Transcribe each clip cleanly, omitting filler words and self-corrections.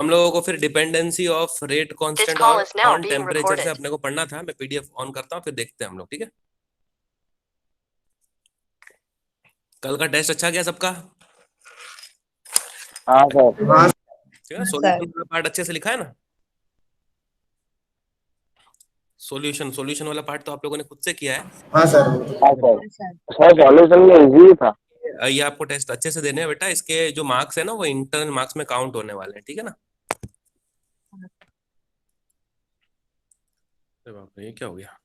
हम लोगों को फिर डिपेंडेंसी ऑफ रेट कांस्टेंट और ऑन टेम्परेचर से अपने को पढ़ना था। मैं पीडीएफ ऑन करता हूँ, फिर देखते हैं हम लोग, ठीक है। कल का टेस्ट अच्छा गया सबका? हाँ सर। ठीक है, सर। सॉल्यूशन वाला पार्ट अच्छे से लिखा है ना? सॉल्यूशन वाला पार्ट तो आप लोगों ने खुद से किया है। हाँ सर। हाँ सर। सर सर सॉल्यूशन में इजी था। ये आपको टेस्ट अच्छे से देने हैं बेटा। इसके जो मार्क्स है ना, वो इंटरनल मार्क्स में काउंट होने वाले हैं, ठीक है ना। अरे बाप रे, ये क्या हो गया?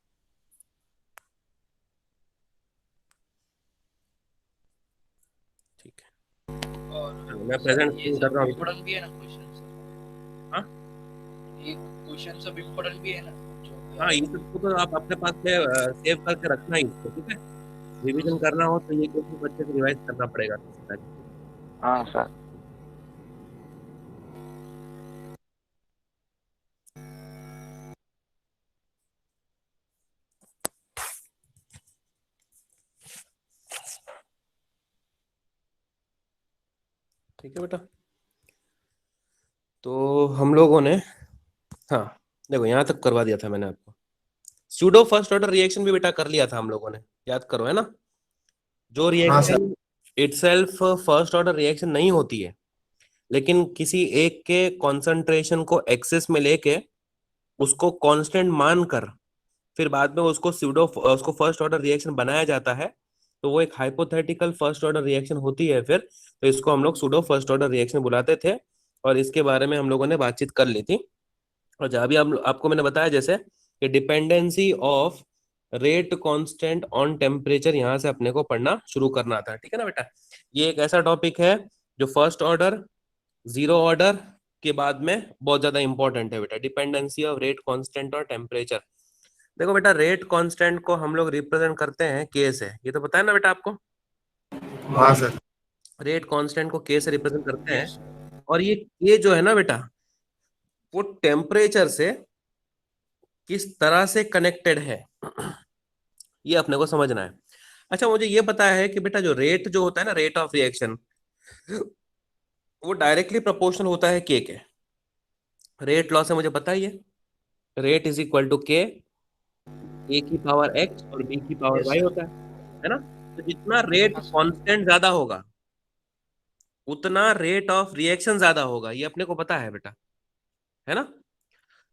ठीक है, और चलो मैं सर प्रेजेंट ये स्क्रीन कर सब रहा हूँ। इम्पोर्टेंट भी है ना क्वेश्चन सर? हाँ ये क्वेश्चन सब इम्पोर्टेंट भी है ना जो भी हाँ, आए? ये सबको तो आप अपने पास में सेव करके रखना ही इसको, ठीक है। रिवीजन करना हो तो ये क्वेश्चन अच्छे से रिवाइज करना पड़ेगा। हाँ सर। ठीक है बेटा, तो हम लोगों ने, हाँ देखो यहाँ तक करवा दिया था मैंने आपको। स्यूडो फर्स्ट ऑर्डर रिएक्शन भी बेटा कर लिया था हम लोगों ने, याद करो, है ना। जो हाँ sir. Reaction itself first order reaction नहीं होती है, लेकिन किसी एक के कॉन्सेंट्रेशन को एक्सेस में लेके उसको कांस्टेंट मानकर फिर बाद में उसको उसको फर्स्ट ऑर्डर रिएक्शन बनाया जाता है, तो वो एक हाइपोथेटिकल फर्स्ट ऑर्डर रिएक्शन होती है फिर। तो इसको हम लोग सूडो फर्स्ट ऑर्डर रिएक्शन बुलाते थे, और इसके बारे में हम लोगों ने बातचीत कर ली थी। और जहां भी आपको मैंने बताया जैसे कि dependency of rate constant on temperature, यहां से अपने को पढ़ना शुरू करना था, ठीक है ना बेटा। ये एक ऐसा टॉपिक है जो फर्स्ट ऑर्डर, जीरो ऑर्डर के बाद में बहुत ज्यादा इंपॉर्टेंट है बेटा। डिपेंडेंसी ऑफ रेट कांस्टेंट और टेम्परेचर। देखो बेटा, रेट कांस्टेंट को हम लोग रिप्रेजेंट करते हैं के से, ये तो पता है ना बेटा आपको। हाँ सर। रेट कांस्टेंट को के से रिप्रेजेंट करते हैं, यस। और ये जो है ना बेटा, वो टेम्परेचर से किस तरह से कनेक्टेड है ये अपने को समझना है। अच्छा, मुझे ये पता है कि बेटा जो रेट जो होता है ना, रेट ऑफ रिएक्शन, वो डायरेक्टली प्रोपोर्शनल होता है के। रेट लॉ से मुझे पता ही है, रेट इज इक्वल टू के, ए की पावर एक्स और बी की पावर यस वाई सर। होता है ना। तो जितना रेट हाँ सर। कांस्टेंट ज्यादा होगा, उतना रेट ऑफ रिएक्शन ज्यादा होगा, ये अपने को पता है बेटा, है ना।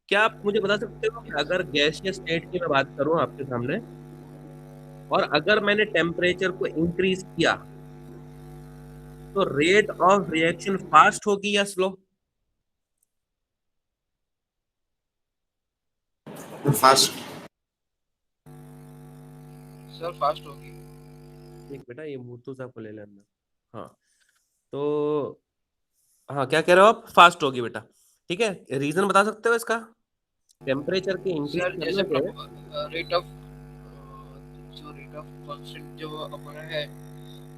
क्या आप मुझे बता सकते हो कि यस। अगर गैसीय स्टेट की मैं बात करूं आपके सामने, और अगर मैंने टेम्परेचर को इंक्रीज किया, तो रेट ऑफ रिएक्शन फास्ट होगी या स्लो? फास्ट। सर फास्ट होगी। एक बेटा, ये मूर्तू साहब को ले लेना। हाँ, तो हाँ, क्या कह रहे हो आप, फास्ट होगी बेटा। ठीक है, रीजन बता सकते हो इसका? टेम्परेचर के इंक्रीज सर जैसे करने से, रेट ऑफ जो रेट ऑफ कांस्टेंट जो अपना है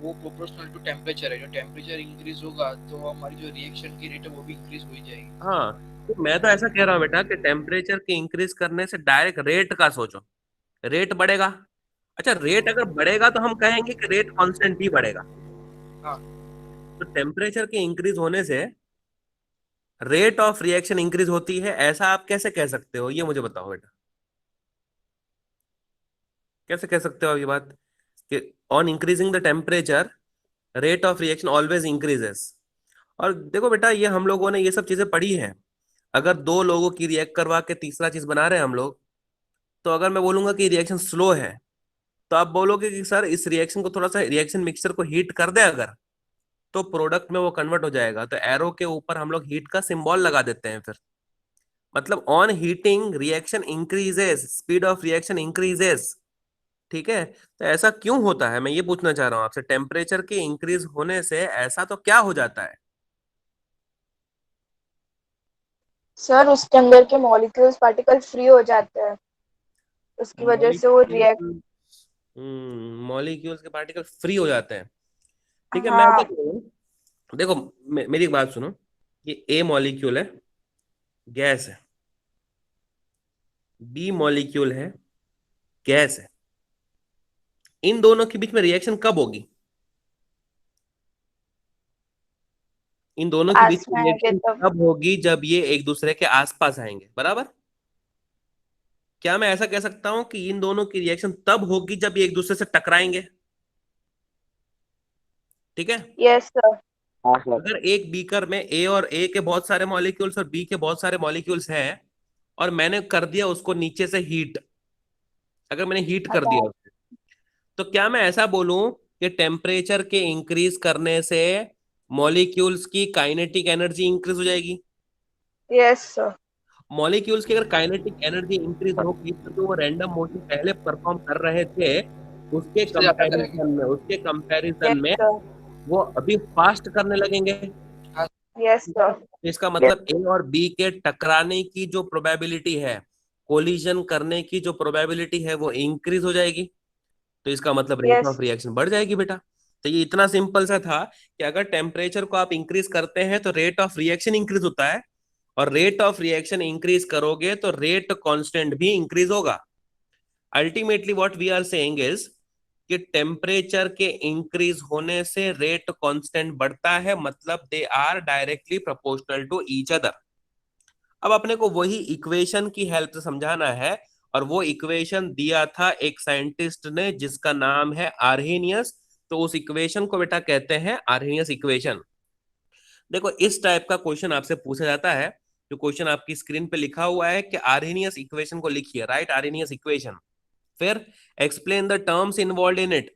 वो प्रोपोर्शनल टू टेम्परेचर है। जो टेम्परेचर इंक्रीज होगा तो हमारी जो रिएक्शन की रेट है वो भी इंक्रीज हो ही जाएगी। हाँ, तो मैं तो ऐसा कह रहा हूँ बेटा कि टेम्परेचर के इंक्रीज करने से डायरेक्ट रेट का सोचो, रेट बढ़ेगा। अच्छा, रेट अगर बढ़ेगा तो हम कहेंगे कि रेट कांस्टेंट ही बढ़ेगा। हाँ तो टेम्परेचर के इंक्रीज होने से रेट ऑफ रिएक्शन इंक्रीज होती है, ऐसा आप कैसे कह सकते हो, ये मुझे बताओ बेटा। कैसे कह सकते हो आप ये बात कि on increasing the temperature rate of reaction always increases? और देखो बेटा, ये हम लोगों ने ये सब चीजें पढ़ी हैं। अगर दो लोगों की रिएक्ट करवा के तीसरा चीज बना रहे हैं हम लोग, तो अगर मैं बोलूंगा कि रिएक्शन स्लो है, तो आप बोलोगे कि सर इस रिएक्शन को थोड़ा सा, रिएक्शन मिक्सचर को हीट कर दे अगर, तो प्रोडक्ट में वो कन्वर्ट हो जाएगा। तो एरो के ऊपर हम लोग हीट का सिंबल लगा देते हैं फिर। मतलब on heating reaction increases, speed of reaction increases, ठीक है। तो ऐसा क्यों होता है, मैं ये पूछना चाह रहा हूं आपसे। टेम्परेचर के इंक्रीज होने से ऐसा तो क्या हो जाता है? सर उसके अंदर के मॉलिक्यूल्स पार्टिकल फ्री हो जाते हैं, उसकी वजह से वो रिएक्ट। मॉलिक्यूल, मॉलिक्यूल्स के पार्टिकल फ्री हो जाते हैं, ठीक है। मैं क्या हाँ। कह रहा हूं, देखो मेरी एक बात सुनो। ये ए मॉलिक्यूल है, गैस है। बी मॉलिक्यूल है, गैस है। इन दोनों के बीच में रिएक्शन कब होगी? इन दोनों के बीच पास में आएंगे रिएक्शन तब। तब होगी जब ये एक दूसरे के आसपास आएंगे, बराबर। क्या मैं ऐसा कह सकता हूं कि इन दोनों की रिएक्शन तब होगी जब ये एक दूसरे से टकराएंगे? ठीक है। Yes sir. हाँ सर। अगर एक बीकर में ए के बहुत सारे मॉलिक्यूल्स और बी के बहुत सारे मॉलिक्यूल्स हैं, और मैंने कर दिया उसको नीचे से हीट, अगर मैंने हीट कर दिया उसे, तो क्या मैं ऐसा बोलूं कि टेम्परेचर के इंक्रीज करने से मॉलिक्यूल्स की काइनेटिक एनर्जी इंक्रीज हो जाएगी? Yes sir. मॉलिक्यूल्स की अगर काइनेटिक एनर्जी इंक्रीज होगी तो जो वो रैंडम मोशन पहले परफॉर्म कर रहे थे उसके उससे ज्यादा करेंगे। कंपैरिजन यस में सर। वो अभी फास्ट करने लगेंगे। Yes sir. तो इसका मतलब ए और बी के टकराने की जो प्रोबेबिलिटी है, कोलिजन करने की जो प्रोबेबिलिटी है, वो इंक्रीज हो जाएगी। तो इसका मतलब रेट यस। ऑफ रिएक्शन बढ़ जाएगी बेटा। तो ये इतना सिंपल सा था कि अगर टेम्परेचर को आप इंक्रीज करते हैं तो रेट ऑफ रिएक्शन इंक्रीज होता है, और रेट ऑफ रिएक्शन इंक्रीज करोगे तो रेट कांस्टेंट भी इंक्रीज होगा। Ultimately what we are saying is कि टेम्परेचर के इंक्रीज होने से रेट कांस्टेंट बढ़ता है, मतलब they are directly proportional to each other. अब अपने को वही इक्वेशन की हेल्प से समझाना है, और वो इक्वेशन दिया था एक साइंटिस्ट ने जिसका नाम है आर्हेनियस। तो उस इक्वेशन को बेटा कहते हैं आर्हेनियस इक्वेशन। देखो इस टाइप का क्वेश्चन आपसे पूछा जाता है, जो क्वेश्चन आपकी स्क्रीन पे लिखा हुआ है कि आर्हेनियस इक्वेशन को लिखिए, राइट, आर्हेनियस इक्वेशन। फिर explain the terms involve in it,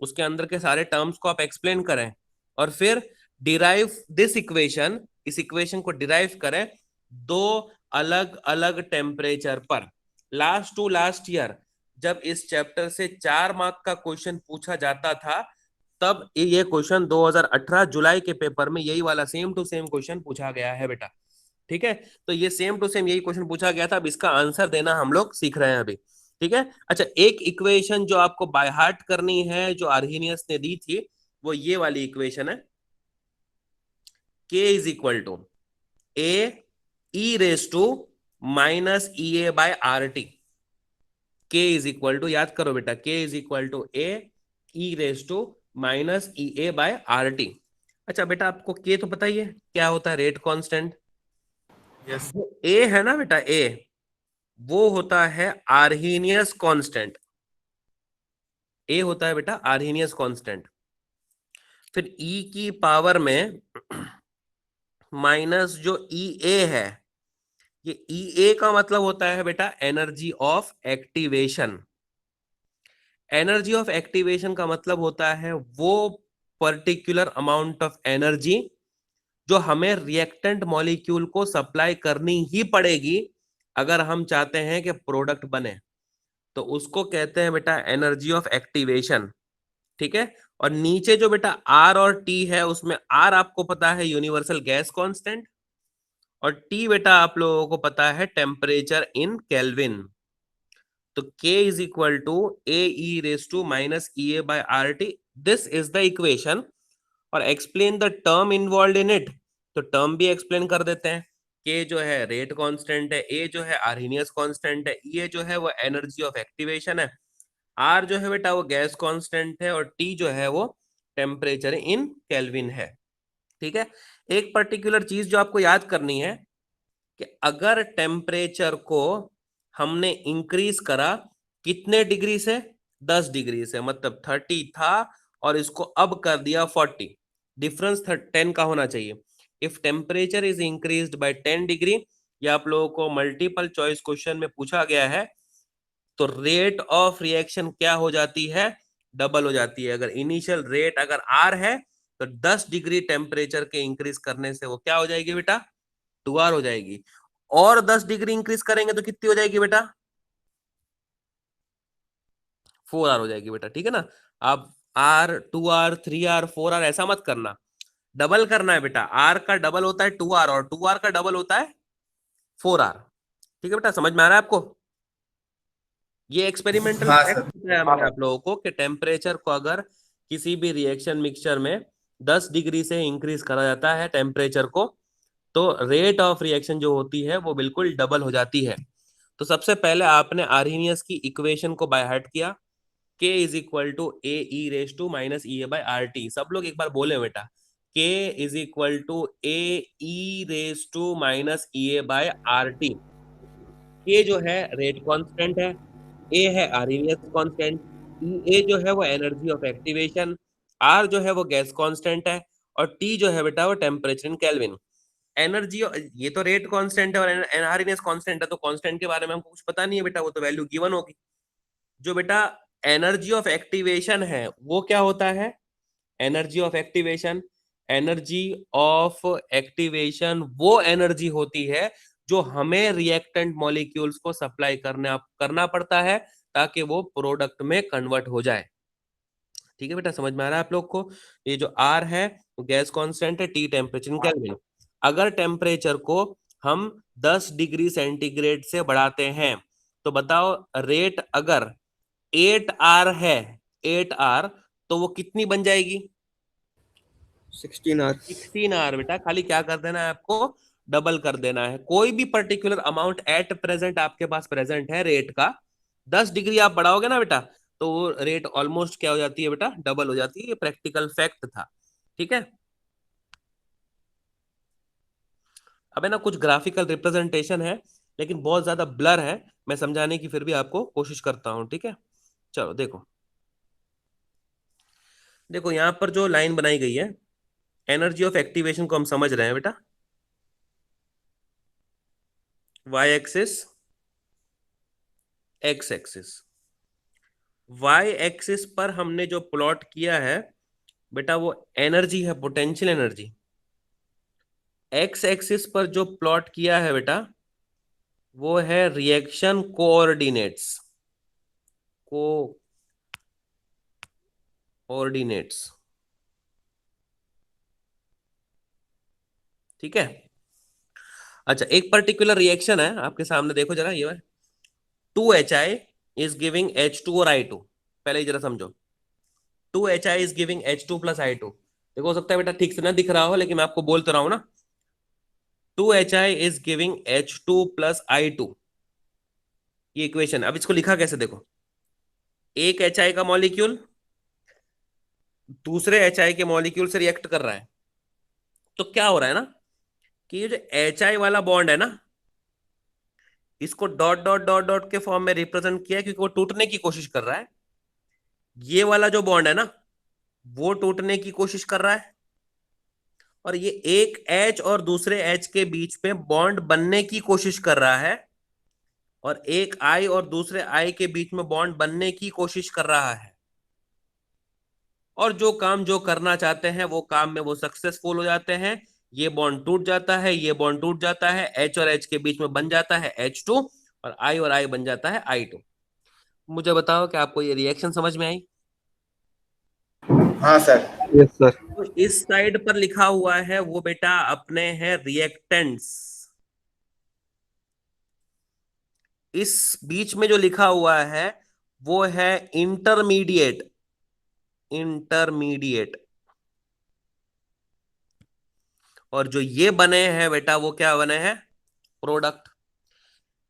उसके अंदर के सारे टर्म्स को आप एक्सप्लेन करें, और फिर डिराइव दिस इक्वेशन, इस इक्वेशन को डिराइव करें दो अलग अलग टेम्परेचर पर। लास्ट टू लास्ट ईयर जब इस चैप्टर से 4 मार्क का क्वेश्चन पूछा जाता था, तब ये क्वेश्चन 2018 जुलाई के पेपर में यही वाला सेम टू सेम क्वेश्चन पूछा गया है बेटा। ठीक है, तो ये सेम टू सेम यही क्वेश्चन पूछा गया था। अब इसका आंसर देना हम लोग सीख रहे हैं अभी। ठीक है, अच्छा, एक इक्वेशन जो आपको बाय हार्ट करनी है जो आर्हेनियस ने दी थी, वो ये वाली इक्वेशन है, k is equal to A E raise to minus E A by are T. K is equal to, याद करो बेटा, K is equal to A E raise to minus E A by are T. अच्छा बेटा, आपको के तो पता ही है क्या होता है, रेट कांस्टेंट। यस। ए है ना बेटा, ए वो होता है आर्हेनियस कांस्टेंट। ए होता है बेटा आर्हेनियस कांस्टेंट। फिर ई की पावर में माइनस जो ई ए है, ये ई ए का मतलब होता है बेटा energy of activation. Energy of activation का मतलब होता है वो पर्टिकुलर अमाउंट ऑफ एनर्जी जो हमें रिएक्टेंट मॉलिक्यूल को सप्लाई करनी ही पड़ेगी अगर हम चाहते हैं कि प्रोडक्ट बने, तो उसको कहते हैं बेटा एनर्जी ऑफ एक्टिवेशन। ठीक है, और नीचे जो बेटा आर और टी है, उसमें आर आपको पता है यूनिवर्सल गैस कांस्टेंट, और टी बेटा आप लोगों को पता है टेम्परेचर इन केल्विन। तो K is equal to A E raise to minus E A by are T, this is the equation. और explain the term involve in it, तो टर्म भी एक्सप्लेन कर देते हैं। K जो है रेट कांस्टेंट है, A जो है आर्हेनियस कांस्टेंट है, E जो है वो एनर्जी ऑफ एक्टिवेशन है, R जो है बेटा वो गैस कांस्टेंट है, और T जो है वो टेम्परेचर इन केल्विन है। ठीक है, एक पर्टिकुलर चीज जो आपको याद करनी है कि अगर टेम्परेचर को हमने इंक्रीज करा कितने डिग्री से, 10 डिग्री से, मतलब 30 था और इसको अब कर दिया 40, डिफरेंस 10 का होना चाहिए। If temperature is increased by 10 degree, ये आप लोगों को मल्टीपल चॉइस क्वेश्चन में पूछा गया है, तो रेट ऑफ रिएक्शन क्या हो जाती है, डबल हो जाती है। अगर इनिशियल रेट अगर आर है तो 10 डिग्री टेम्परेचर के इंक्रीज करने से वो क्या हो जाएगी बेटा, 2R हो जाएगी। और 10 डिग्री इंक्रीज करेंगे तो कितनी हो जाएगी बेटा, 4R हो जाएगी बेटा। ठीक है ना, आप R 2R 3R 4R ऐसा मत करना, डबल करना है बेटा। R का डबल होता है 2R और 2R का डबल होता है 4R। ठीक है बेटा, समझ में आ रहा है आपको? ये एक्सपेरिमेंटल हाँ फैक्ट सर। बताया मैंने आप लोगों को कि टेम्परेचर को अगर किसी भी रिएक्शन मिक्सचर में 10 डिग्री से इंक्रीज करा जाता है टेम्परेचर को, तो रेट ऑफ रिएक्शन जो होती है वो बिल्कुल डबल हो जाती है। तो सबसे पहले आपने आर्हेनियस की इक्वेशन को बाय हार्ट किया, K is equal to A E raise to minus E A by are T. सब लोग एक बार बोले बेटा, K is equal to A E raise to minus E A by are T. K जो है rate constant है, ए है आरईएस कांस्टेंट, ए जो है वो एनर्जी ऑफ एक्टिवेशन, आर जो है वो गैस कांस्टेंट है, और टी जो है बेटा वो टेम्परेचर इन केल्विन। एनर्जी, ये तो रेट कांस्टेंट है और आरईएस कांस्टेंट है, तो कांस्टेंट के बारे में हमको कुछ पता नहीं है बेटा, वो तो वैल्यू गिवन होगी। जो बेटा एनर्जी ऑफ एक्टिवेशन है वो क्या होता है? Energy of activation, energy of activation वो एनर्जी होती है जो हमें रिएक्टेंट मॉलिक्यूल्स को सप्लाई करना पड़ता है ताकि वो प्रोडक्ट में कन्वर्ट हो जाए। ठीक है बेटा, समझ में आ रहा है आप लोग को? ये जो आर है वो गैस कांस्टेंट है, टी टेम्परेचर इन केल्विन। अगर टेम्परेचर को हम 10 डिग्री सेंटीग्रेड से बढ़ाते हैं तो बताओ रेट अगर 8R है, 8R, तो वो कितनी बन जाएगी? 16 आवर। 16R बेटा, खाली क्या कर देना है आपको? डबल कर देना है। कोई भी पर्टिकुलर अमाउंट एट प्रेजेंट आपके पास प्रेजेंट है रेट का, 10 डिग्री आप बढ़ाओगे ना बेटा, तो वो रेट ऑलमोस्ट क्या हो जाती है बेटा? डबल हो जाती है। ये प्रैक्टिकल फैक्ट था। ठीक है, अब है ना कुछ ग्राफिकल रिप्रेजेंटेशन है लेकिन बहुत ज्यादा ब्लर है, मैं समझाने की फिर भी आपको कोशिश करता हूं। ठीक है, चलो देखो, देखो यहां पर जो लाइन बनाई गई है, एनर्जी ऑफ एक्टिवेशन को हम समझ रहे हैं बेटा, y axis, x axis. Y axis पर हमने जो प्लॉट किया है बेटा वो एनर्जी है, पोटेंशियल एनर्जी। एक्स एक्सिस पर जो प्लॉट किया है बेटा वो है रिएक्शन कोऑर्डिनेट्स, कोऑर्डिनेट्स। ठीक है, अच्छा एक पर्टिकुलर रिएक्शन है आपके सामने, देखो जरा ये 2HI इज गिविंग H2 और I2। पहले ही जरा समझो, 2HI is giving H2 plus I2। देखो हो सकता है बेटा ठीक से ना दिख रहा हो लेकिन मैं आपको बोल तो रहा हूं ना, 2HI is giving H2 plus I2, ये इक्वेशन। अब इसको लिखा कैसे देखो, एक HI का मॉलिक्यूल दूसरे HI के मॉलिक्यूल से रिएक्ट कर रहा है, तो क्या हो रहा है ना कि ये जो HI वाला बॉन्ड है ना, इसको डॉट डॉट डॉट डॉट के फॉर्म में रिप्रेजेंट किया है क्योंकि वो टूटने की कोशिश कर रहा है। ये वाला जो बॉन्ड है ना वो टूटने की कोशिश कर रहा है, और ये एक H और दूसरे H के बीच में बॉन्ड बनने की कोशिश कर रहा है, और एक I और दूसरे I के बीच में बॉन्ड बनने की कोशिश कर रहा है। और जो काम जो करना चाहते हैं वो काम में वो सक्सेसफुल हो जाते हैं। ये बॉन्ड टूट जाता है, ये बॉन्ड टूट जाता है, H और H के बीच में बन जाता है H2, और I बन जाता है I2। मुझे बताओ कि आपको ये रिएक्शन समझ में आई? हाँ सर। Yes sir. तो इस साइड पर लिखा हुआ है वो बेटा अपने हैं रिएक्टेंट्स, इस बीच में जो लिखा हुआ है वो है इंटरमीडिएट, इंटरमीडिएट। और जो ये बने हैं बेटा वो क्या बने हैं? प्रोडक्ट।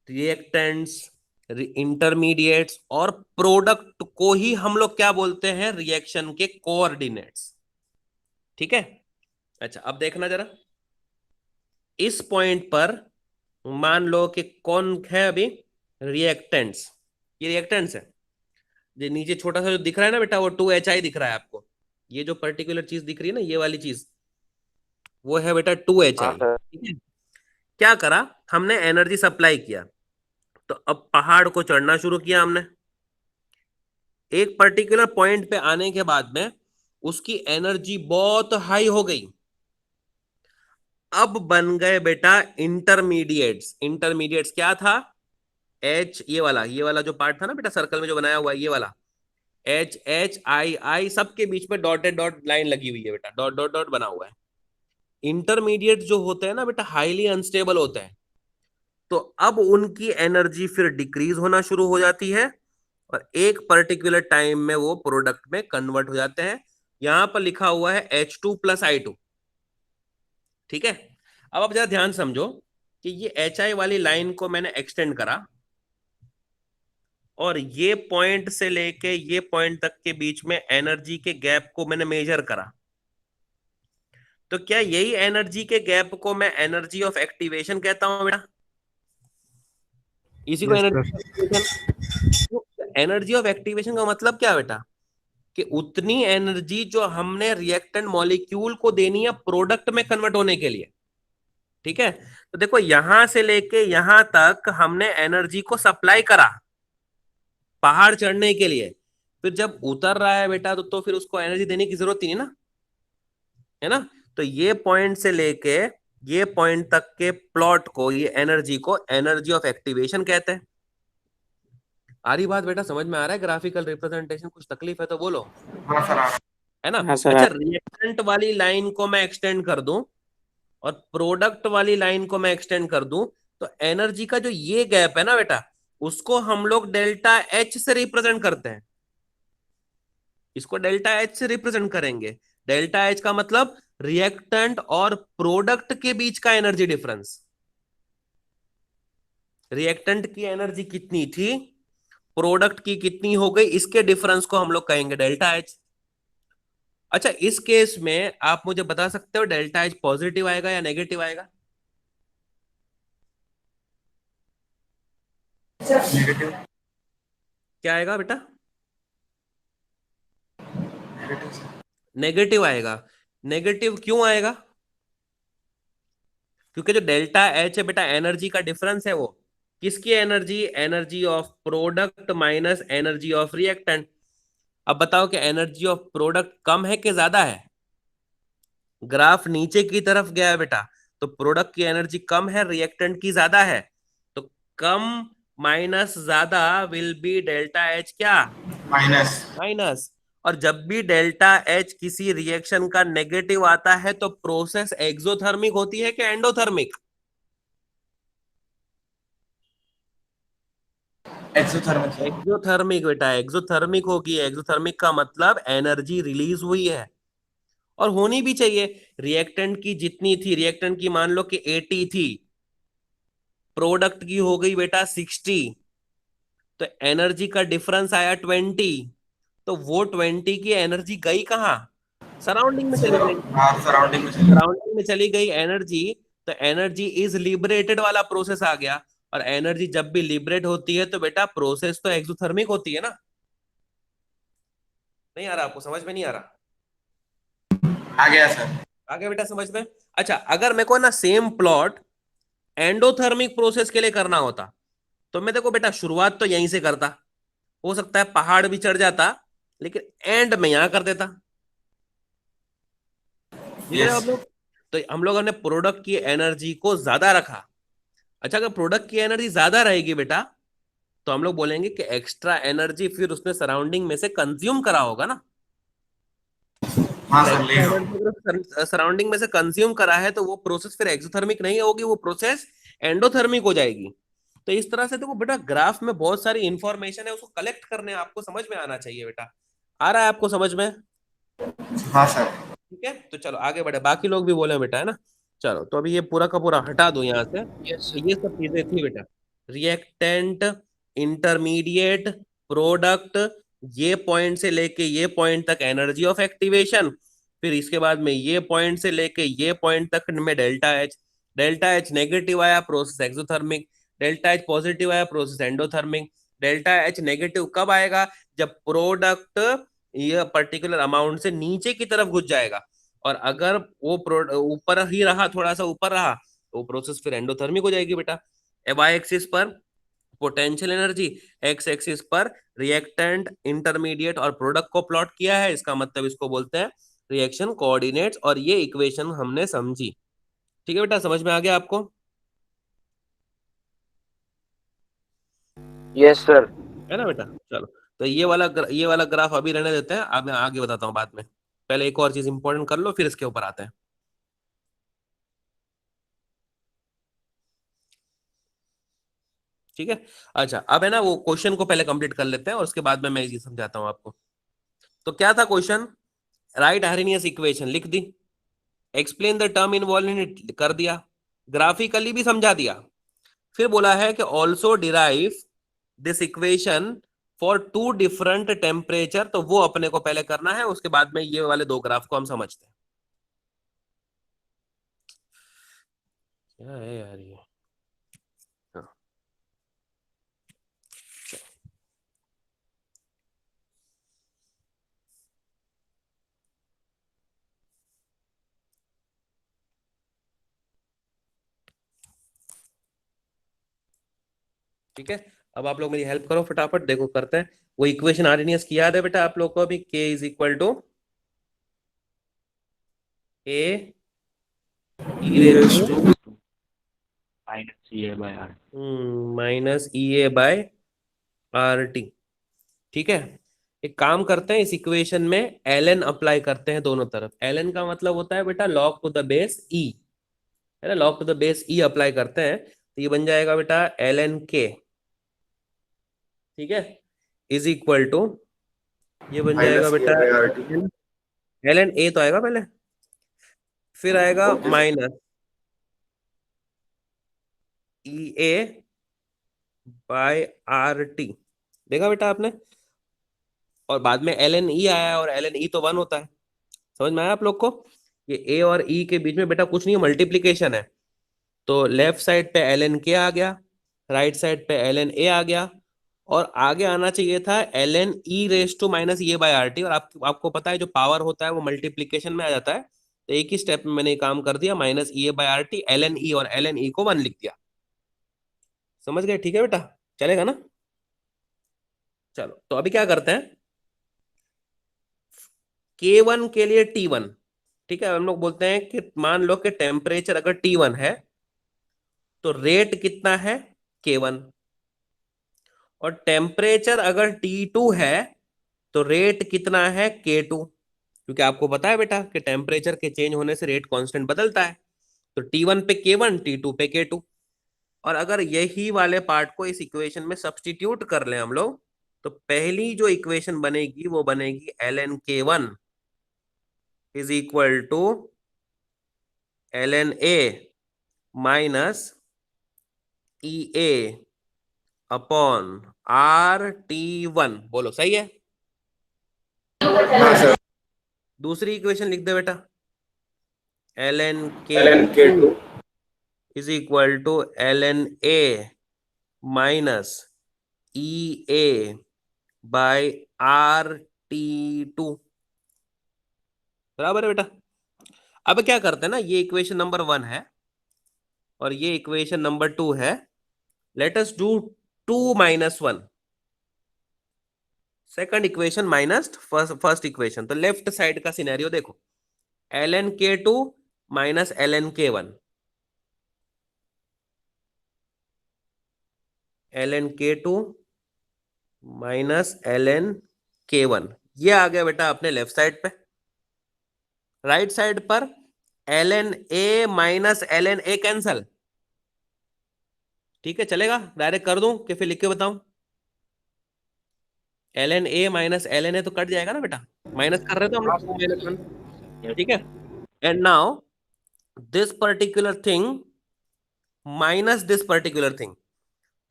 रिएक्टेंट्स, इंटरमीडिएट्स और प्रोडक्ट को ही हम लोग क्या बोलते हैं? रिएक्शन के कोऑर्डिनेट्स। ठीक है, अच्छा अब देखना जरा, इस पॉइंट पर मान लो कि कौन है अभी? रिएक्टेंट्स। ये रिएक्टेंट्स है, ये नीचे छोटा सा जो दिख रहा है ना बेटा वो 2HI दिख रहा है आपको, ये जो पर्टिकुलर चीज दिख रही है ना ये वाली चीज, वो है बेटा 2HI। हाँ सर। ठीक है, क्या करा हमने? एनर्जी सप्लाई किया, तो अब पहाड़ को चढ़ना शुरू किया हमने। एक पर्टिकुलर पॉइंट पे आने के बाद में उसकी एनर्जी बहुत हाई हो गई, अब बन गए बेटा इंटरमीडिएट्स। इंटरमीडिएट्स क्या था? H, ये वाला जो पार्ट था ना बेटा सर्कल में जो बनाया हुआ है, ये वाला HHII, सबके बीच में डॉटेड डॉट लाइन लगी हुई है बेटा, डॉट डॉट डॉट बना हुआ है। इंटरमीडिएट जो होते हैं ना बेटा हाईली अनस्टेबल होते हैं, तो अब उनकी एनर्जी फिर डिक्रीज होना शुरू हो जाती है और एक पर्टिकुलर टाइम में वो प्रोडक्ट में कन्वर्ट हो जाते हैं। यहां पर लिखा हुआ है H2 प्लस I2। ठीक है, अब आप जरा ध्यान समझो कि ये HI वाली लाइन को मैंने एक्सटेंड करा और ये पॉइंट से लेके ये पॉइंट तक के बीच में एनर्जी के गैप को मैंने मेजर करा, तो क्या यही एनर्जी के गैप को मैं एनर्जी ऑफ एक्टिवेशन कहता हूं बेटा? इसी को Yes, energy sir. Of activation. Energy of activation का मतलब क्या बेटा? कि उतनी एनर्जी जो हमने रिएक्टेंट मॉलिक्यूल को देनी है प्रोडक्ट में कन्वर्ट होने के लिए। ठीक है, तो देखो यहां से लेके यहां तक हमने एनर्जी को सप्लाई करा पहाड़ चढ़ने के लिए। फिर जब उतर रहा है बेटा तो फिर उसको एनर्जी देने की जरूरत ही नहीं ना, है ना? तो ये पॉइंट से लेके ये पॉइंट तक के प्लॉट को, ये एनर्जी को एनर्जी ऑफ एक्टिवेशन कहते हैं। आ रही बात बेटा? समझ में आ रहा है ग्राफिकल रिप्रेजेंटेशन? कुछ तकलीफ है तो बोलो, हाँ सर, है ना? हाँ सर। अच्छा, रिएक्टेंट वाली लाइन को मैं एक्सटेंड कर दूं और प्रोडक्ट वाली लाइन को मैं एक्सटेंड कर दूं, तो एनर्जी का जो ये गैप है ना बेटा, उसको हम लोग डेल्टा एच से रिप्रेजेंट करते हैं। इसको डेल्टा एच से रिप्रेजेंट करेंगे। डेल्टा एच का मतलब रिएक्टेंट और प्रोडक्ट के बीच का एनर्जी डिफरेंस। रिएक्टेंट की एनर्जी कितनी थी, प्रोडक्ट की कितनी हो गई, इसके डिफरेंस को हम लोग कहेंगे डेल्टा एच। अच्छा, इस केस में आप मुझे बता सकते हो डेल्टा एच पॉजिटिव आएगा या नेगेटिव आएगा? नेगेटिव। क्या आएगा बेटा? Negative sir. नेगेटिव आएगा। नेगेटिव क्यों आएगा? क्योंकि जो डेल्टा एच है बेटा, एनर्जी का डिफरेंस है वो। किसकी energy? Energy of product minus energy of reactant. अब बताओ कि एनर्जी ऑफ प्रोडक्ट कम है कि ज्यादा है? ग्राफ नीचे की तरफ गया है बेटा, तो प्रोडक्ट की एनर्जी कम है, रिएक्टेंट की ज्यादा है। तो कम माइनस ज्यादा विल बी डेल्टा एच क्या? माइनस। माइनस। और जब भी डेल्टा एच किसी रिएक्शन का नेगेटिव आता है तो प्रोसेस एक्सोथर्मिक होती है कि एंडोथर्मिक? एक्सोथर्मिक। एक्सोथर्मिक बेटा, एक्सोथर्मिक होगी। एक्सोथर्मिक का मतलब एनर्जी रिलीज हुई है, और होनी भी चाहिए। रिएक्टेंट की जितनी थी, रिएक्टेंट की मान लो कि 80 थी, प्रोडक्ट की हो गई बेटा 60, तो एनर्जी का डिफरेंस आया 20। तो वो 20 की एनर्जी गई कहाँ? सराउंडिंग में चली गई। हाँ, सराउंडिंग में चलिए। सराउंडिंग में चली गई एनर्जी, तो एनर्जी इज लिबरेटेड वाला प्रोसेस आ गया। और एनर्जी जब भी लिबरेट होती है तो बेटा प्रोसेस तो एक्सोथर्मिक होती है ना? नहीं आ रहा आपको? समझ में नहीं आ रहा? आ गया सर। आ गया बेटा समझ में? अच्छा, अगर मेरे को ना सेम प्लॉट एंडोथर्मिक प्रोसेस के लिए करना होता, तो मैं देखो बेटा शुरुआत तो यहीं से करता। हो सकता है पहाड़ भी चढ़ जाता, लेकिन एंड में यहां कर देता। ठीक है यस। हम लोग? तो हम लोगों ने प्रोडक्ट की एनर्जी को ज्यादा रखा। अच्छा, अगर प्रोडक्ट की एनर्जी ज्यादा रहेगी बेटा, तो हम लोग बोलेंगे कि एक्स्ट्रा एनर्जी फिर उसने सराउंडिंग में से कंज्यूम करा होगा ना। हाँ सर, ले एक्स्ट्रा लो। एनर्जी अगर सराउंडिंग में से कंज्यूम करा है तो वो प्रोसेस फिर एक्सोथर्मिक नहीं होगी, वो प्रोसेस एंडोथर्मिक हो जाएगी। तो इस तरह से देखो बेटा, ग्राफ में बहुत सारी इंफॉर्मेशन है, उसको कलेक्ट करने आपको समझ में आना चाहिए बेटा। आ रहा है आपको समझ में? हाँ सर। ठीक है, तो चलो आगे बढ़े, बाकी लोग भी बोले बेटा, है ना? चलो, तो अभी ये पूरा का पूरा हटा दो यहाँ से। यस तो ये सब चीजें थी बेटा, रिएक्टेंट, इंटरमीडिएट, प्रोडक्ट, ये पॉइंट से लेके ये पॉइंट तक एनर्जी ऑफ एक्टिवेशन, फिर इसके बाद में ये पॉइंट से लेके ये पॉइंट तक में delta H. Delta H negative आया, process exothermic. Delta H positive आया, process endothermic. Delta H negative कब आएगा? जब प्रोडक्ट ये पर्टिकुलर अमाउंट से नीचे की तरफ घुस जाएगा। और अगर वो ऊपर ही रहा, थोड़ा सा ऊपर रहा, तो वो प्रोसेस फिर एंडोथर्मिक हो जाएगी बेटा। वाई एक्सिस पर पोटेंशियल एनर्जी, एक्स एक्सिस पर रिएक्टेंट, इंटरमीडिएट और प्रोडक्ट को प्लॉट किया है। इसका मतलब इसको बोलते हैं रिएक्शन कोऑर्डिनेट्स, और ये इक्वेशन हमने समझी। ठीक है बेटा, समझ में आ गया आपको? Yes sir. है ना बेटा? चलो, तो ये वाला ग्राफ अभी रहने देते हैं, अब मैं आगे बताता हूँ बाद में। पहले एक और चीज इंपॉर्टेंट कर लो, फिर इसके ऊपर आते हैं। ठीक है? अच्छा, अब है ना, वो क्वेश्चन को पहले कंप्लीट कर लेते हैं और उसके बाद में मैं ये समझाता हूँ आपको। तो क्या था क्वेश्चन? राइट आर्हेनियस इक्वेशन लिख दी, explain the term involve in it कर दिया, ग्राफिकली भी समझा दिया। फिर बोला है कि also derive this equation for two different temperature, तो वो अपने को पहले करना है, उसके बाद में ये वाले दो ग्राफ को हम समझते हैं। क्या है यार ये? हाँ, ठीक है। अब आप लोग मेरी हेल्प करो फटाफट, देखो करते हैं। वो इक्वेशन आर्डिनियस की याद है बेटा आप लोग को अभी? k is equal to A E E raise raised to to minus CA by R. Minus E A by are T. ठीक है, एक काम करते हैं, इस इक्वेशन में ln अप्लाई करते हैं दोनों तरफ। ln का मतलब होता है बेटा log to the base e, है ना? log to the base e apply करते हैं तो ये बन जाएगा बेटा ln k, ठीक है, इज इक्वल टू, ये बन जाएगा माइनस बेटा a by R T. ln a तो आएगा पहले, फिर आएगा okay sir. Minus E A by are t. देखा बेटा आपने? और बाद में ln e आया, और ln e तो 1 होता है। समझ में आया आप लोग को? ये a और e के बीच में बेटा कुछ नहीं है, मल्टीप्लीकेशन है। तो लेफ्ट साइड पे ln k आ गया, राइट साइड पे ln a आ गया, और आगे आना चाहिए था ln e raise to minus A by are T. और आपको पता है जो पावर होता है वो मल्टीप्लीकेशन में आ जाता है। तो एक ही स्टेप में मैंने ये काम कर दिया, minus A by R T ln e, और ln e को 1 लिख दिया। समझ गए? ठीक है बेटा, चलेगा ना? चलो तो अभी क्या करते हैं, K1 के लिए T1, ठीक है, हम लोग बोलते हैं कि मान लो कि टेम्परेचर अगर T1 है तो रेट कितना है K1, और टेम्परेचर अगर T2 है तो रेट कितना है K2। क्योंकि आपको पता है बेटा कि टेम्परेचर के चेंज होने से रेट कांस्टेंट बदलता है। तो T1 पे K1, T2 पे K2। और अगर यही वाले पार्ट को इस इक्वेशन में सब्स्टिट्यूट कर लें हम लोग, तो पहली जो इक्वेशन बनेगी वो बनेगी ln K1 is equal to ln A minus E A upon R T one. बोलो सही है? हाँ सर। दूसरी इक्वेशन लिख दे बेटा, ln एलन के K2 two is equal to ln A minus E A by are T two. बराबर है बेटा? अब क्या करते हैं ना, ये इक्वेशन नंबर 1 है और ये इक्वेशन नंबर 2 है। Let us do 2 minus 1, second equation minus first equation. तो लेफ्ट साइड का सिनेरियो देखो, ln K2 minus ln K1, ln K2 minus ln K1, ये आ गया बेटा अपने लेफ्ट साइड पे। राइट साइड पर ln A minus ln A cancel, ठीक है, चलेगा? डायरेक्ट कर दूं कि फिर लिख के बताऊं? ln A minus ln A तो कट जाएगा ना बेटा, माइनस कर रहे थे हम लोग 2 माइनस 1, ठीक है। And now this particular thing minus this particular thing,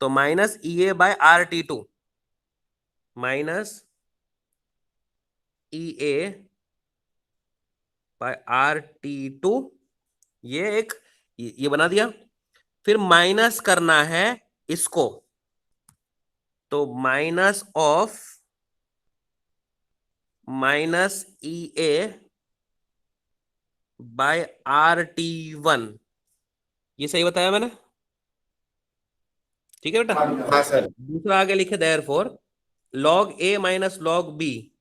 तो minus E A by are T two, minus E A by are T two, ये एक, ये बना दिया। फिर माइनस करना है इसको, तो minus of minus E A by are T one, ये सही बताया मैंने? ठीक है बेटा? हाँ सर। दूसरा आगे लिखे देयरफॉर लॉग ए माइनस लॉग बी,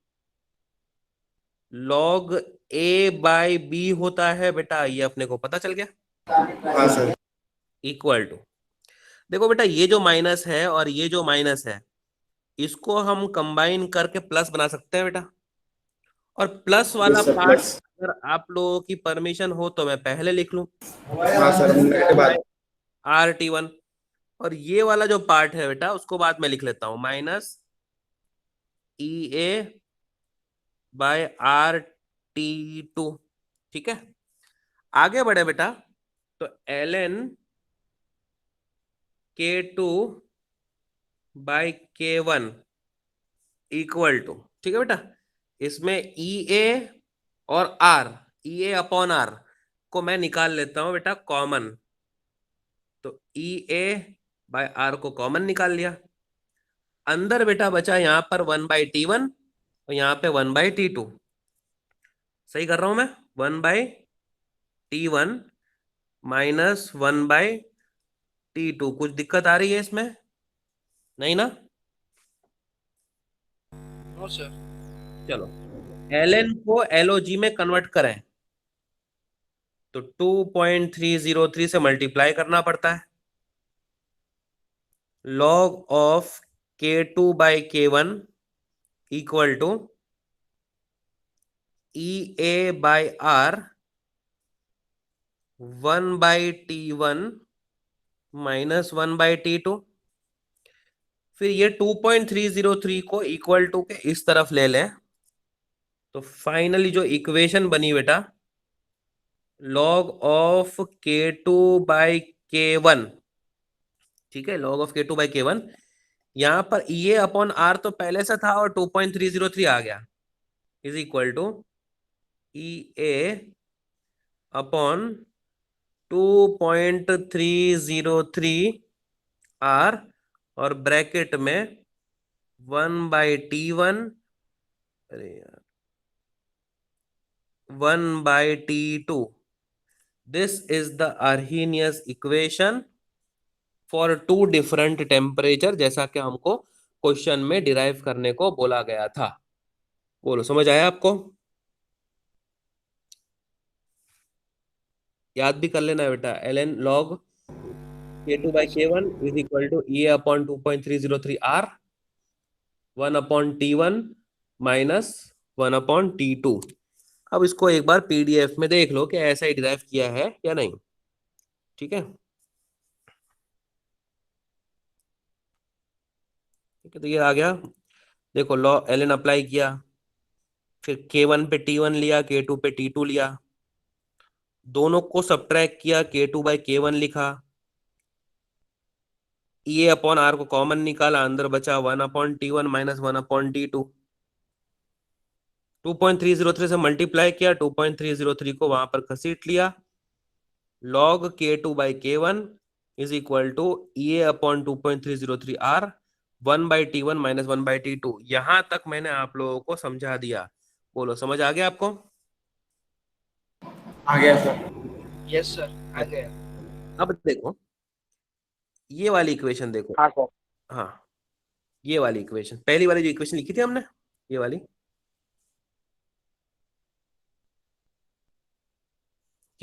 लॉग ए बाय बी होता है बेटा, ये अपने को पता चल गया, हाँ सर। इक्वल टू, देखो बेटा ये जो माइनस है और ये जो माइनस है, इसको हम कंबाइन करके प्लस बना सकते हैं बेटा। और प्लस वाला यस सर, पार्ट प्लस। अगर आप लोगों की परमिशन हो तो मैं पहले लिख लूं, हाँ सर, नेगेटिव बात। Are T one. और ये वाला जो पार्ट है बेटा उसको बाद में लिख लेता हूं, minus E A by are T two, ठीक है। आगे बढ़े बेटा, तो ln K2 bye K1 equal to, ठीक है बेटा, इसमें ई ए और R, E A upon R को मैं निकाल लेता हूं बेटा कॉमन, तो ई ए बाय आर को कॉमन निकाल लिया, अंदर बेटा बचा यहां पर 1/T1 और यहां पे 1/T2। सही कर रहा हूं मैं? 1/T1 minus 1/T2। कुछ दिक्कत आ रही है इसमें? नहीं ना? No sir. चलो ln को LOG में कन्वर्ट करें तो 2.303 से मल्टीप्लाई करना पड़ता है। log of K2/K1 equal to EA/R 1/T1 minus 1/T2। फिर ये 2.303 को इक्वल टू के इस तरफ ले लें तो फाइनली जो इक्वेशन बनी बेटा, log ऑफ K2/K1, ठीक है, log ऑफ K2/K1, यहां पर EA अपॉन R तो पहले से था और 2.303 आ गया, is equal to EA upon 2.303 R और ब्रैकेट में 1/T1, अरे यार 1/T2। This is the Arrhenius equation for two different temperature, जैसा कि हमको क्वेश्चन में डिराइव करने को बोला गया था। बोलो समझ आया आपको? याद भी कर लेना बेटा, ln log K2/K1 is equal to EA upon 2.303 R 1/T1 minus 1/T2। अब इसको एक बार PDF में देख लो कि ऐसा ही डिराइव किया है या नहीं, ठीक है? ठीक है, तो ये आ गया। देखो लॉ ln अप्लाई किया, फिर K1 पे T1 लिया, K2 पे T2 लिया, दोनों को सब्ट्रैक्ट किया, K2/K1 लिखा, EA अपॉन R को कॉमन निकाला, अंदर बचा 1/T1 माइनस 1/T2। 2.303 से मल्टीप्लाई किया, 2.303 को वहां पर घसीट लिया, log K2/K1 is equal to EA upon 2.303 R 1/T1 minus 1/T2। यहां तक मैंने आप लोगों को समझा दिया। बोलो समझ आ गया आपको? आ गया सर। यस सर, आ गया। अब देखो ये वाली इक्वेशन देखो। हाँ सर। हाँ, ये वाली इक्वेशन, पहली वाली जो इक्वेशन लिखी थी हमने, ये वाली,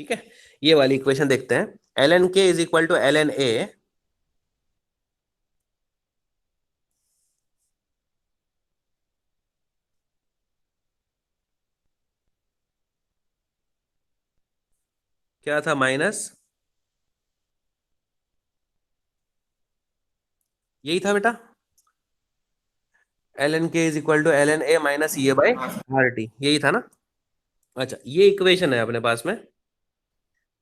ठीक है, ये वाली इक्वेशन देखते हैं। ln k is equal to ln a क्या था, माइनस, यही था बेटा, ln k is equal to ln a minus EA by RT, यही था ना? अच्छा, ये इक्वेशन है अपने पास में।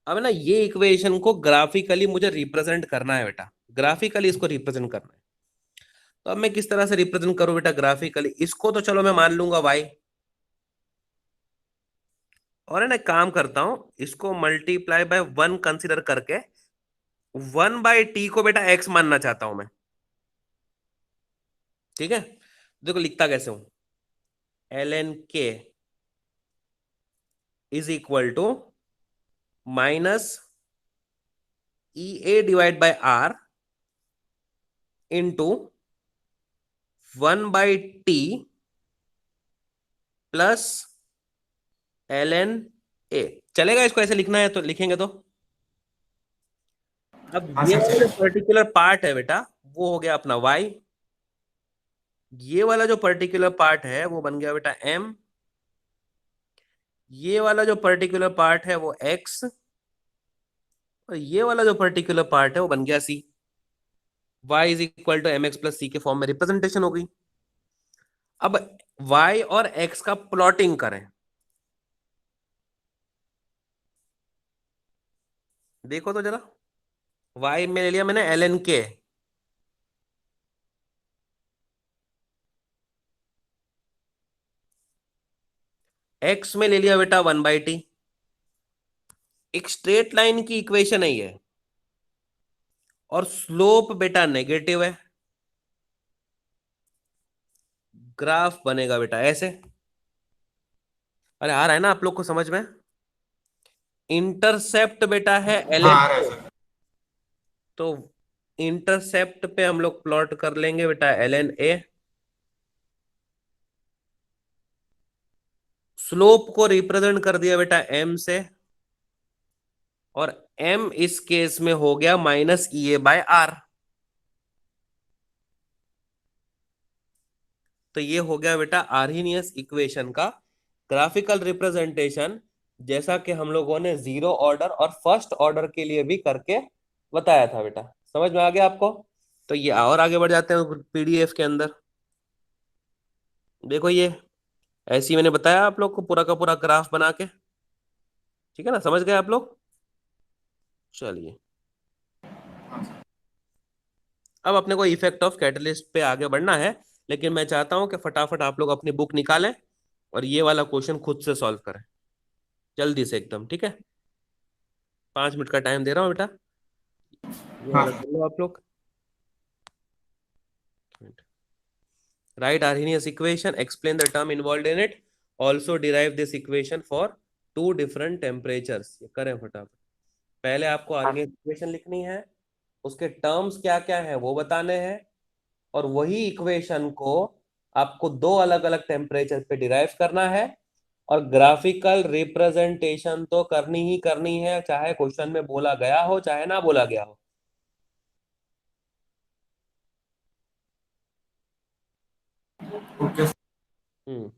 अब ना ये इक्वेशन को ग्राफिकली मुझे रिप्रेजेंट करना है बेटा, ग्राफिकली इसको रिप्रेजेंट करना है। तो अब मैं किस तरह से रिप्रेजेंट करूं बेटा ग्राफिकली? इसको तो चलो मैं मान लूंगा y, और है ना काम करता हूं, इसको मल्टीप्लाई बाय 1 कंसिडर करके 1/T को बेटा x मानना चाहता हूं मैं, ठीक है? देखो लिखता कैसे हूं, ln k is equal to minus EA divide by R into 1/T plus ln a। चलेगा? इसको ऐसे लिखना है तो लिखेंगे तो। अब हाँ ये सर, वाला जो चलेगा। पर्टिकुलर पार्ट है बेटा वो हो गया अपना y, ये वाला जो पर्टिकुलर पार्ट है वो बन गया बेटा m, ये वाला जो पर्टिकुलर पार्ट है वो x, और ये वाला जो पर्टिकुलर पार्ट है वो बन गया c। y is equal to mx plus c के फॉर्म में रिप्रेजेंटेशन हो गई। अब y और x का प्लॉटिंग करें, देखो तो जरा, y में ले लिया मैंने ln k, x में ले लिया बेटा 1/T। एक स्ट्रेट लाइन की इक्वेशन है ये, और स्लोप बेटा नेगेटिव है, ग्राफ बनेगा बेटा ऐसे। अरे आ रहा है ना आप लोग को समझ में? इंटरसेप्ट बेटा है एल हाँ एन आ रहा है ए, सर। तो इंटरसेप्ट पे हम लोग प्लॉट कर लेंगे बेटा एल एन ए। स्लोप को रिप्रेजेंट कर दिया बेटा एम से, और एम इस केस में हो गया minus E A by R. तो ये हो गया बेटा आर्हीनियस इक्वेशन का ग्राफिकल रिप्रेजेंटेशन, जैसा कि हम लोगों ने जीरो ऑर्डर और फर्स्ट ऑर्डर के लिए भी करके बताया था बेटा। समझ में आ गया आपको? तो ये और आगे बढ़ जाते हैं पीडीएफ के अंदर। देखो ये ऐसे ही मैंने बताया आप लोग को पूरा का पूरा ग्राफ बना के, ठीक है ना? समझ गए आप लोग? चलिए हाँ सर। अब अपने को इफेक्ट ऑफ कैटलिस्ट पे आगे बढ़ना है, लेकिन मैं चाहता हूं कि फटाफट आप लोग अपनी बुक निकालें और ये वाला क्वेश्चन खुद से सॉल्व करें, जल्दी से एकदम, ठीक है? 5 मिनट का टाइम दे रहा हूँ बेटा, ये हाँ वाला सर। कर लो आप लोग। Write Arrhenius equation, explain the term involve in it, also derive this equation for two different temperatures. ये करें फटाफट। पहले आपको आर्हीनियस इक्वेशन लिखनी है, उसके टर्म्स क्या क्या है वो बताने हैं, और वही इक्वेशन को आपको दो अलग अलग टेम्परेचर पे डिराइव करना है, और ग्राफिकल रिप्रेजेंटेशन तो करनी ही करनी है, चाहे क्वेश्चन में बोला गया हो चाहे ना बोला गया हो। ओके। हम्म।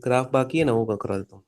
ग्राफ बाकी है ना, वो करा देता हूँ।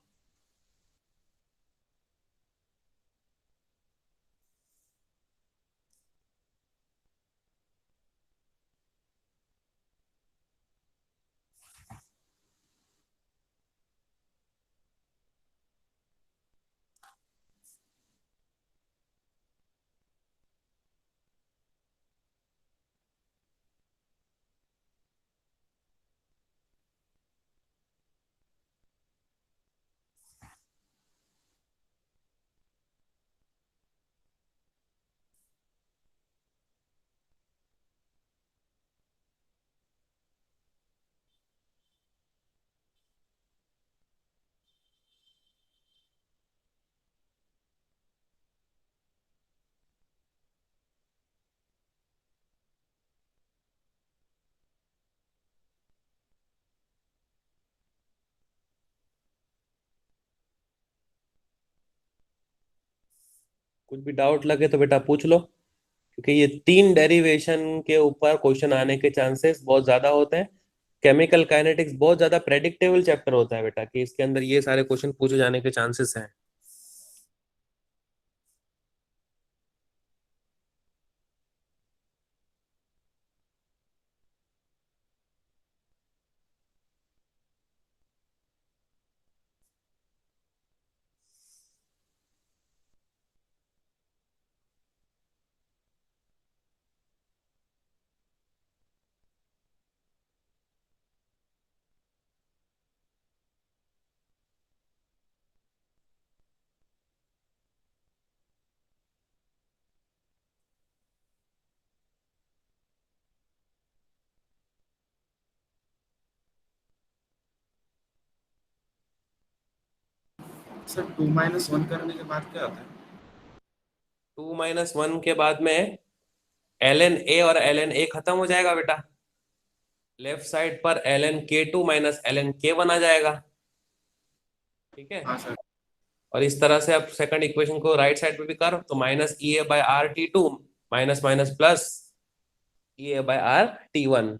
कुछ भी डाउट लगे तो बेटा पूछ लो, क्योंकि ये तीन डेरिवेशन के ऊपर क्वेश्चन आने के चांसेस बहुत ज्यादा होते हैं। केमिकल काइनेटिक्स बहुत ज्यादा प्रेडिक्टेबल चैप्टर होता है बेटा, कि इसके अंदर ये सारे क्वेश्चन पूछे जाने के चांसेस हैं। सर 2 - 1 करने के बाद क्या आता है? 2 - 1 के बाद में एल एन ए और एल एन ए खत्म हो जाएगा बेटा, लेफ्ट साइड पर एल एन के टू माइनस एल एन के वन आ जाएगा, ठीक है? हाँ सर। और इस तरह से आप सेकंड इक्वेशन को राइट साइड पे भी कर, तो minus E A by are T two minus minus plus E A by are T one,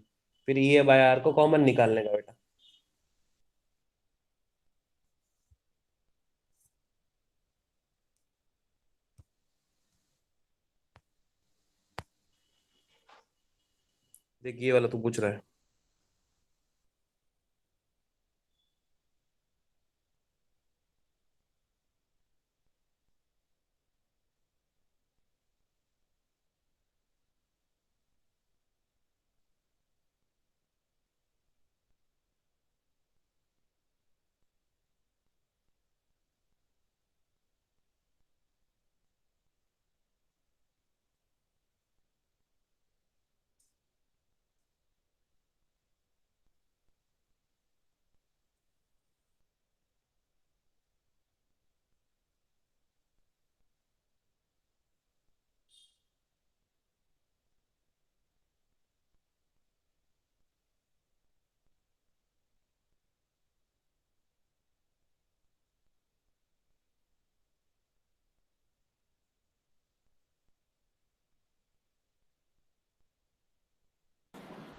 फिर ई ए बाय आर को कॉमन निकालने का बेटा। देखिए ये वाला तू पूछ रहा है।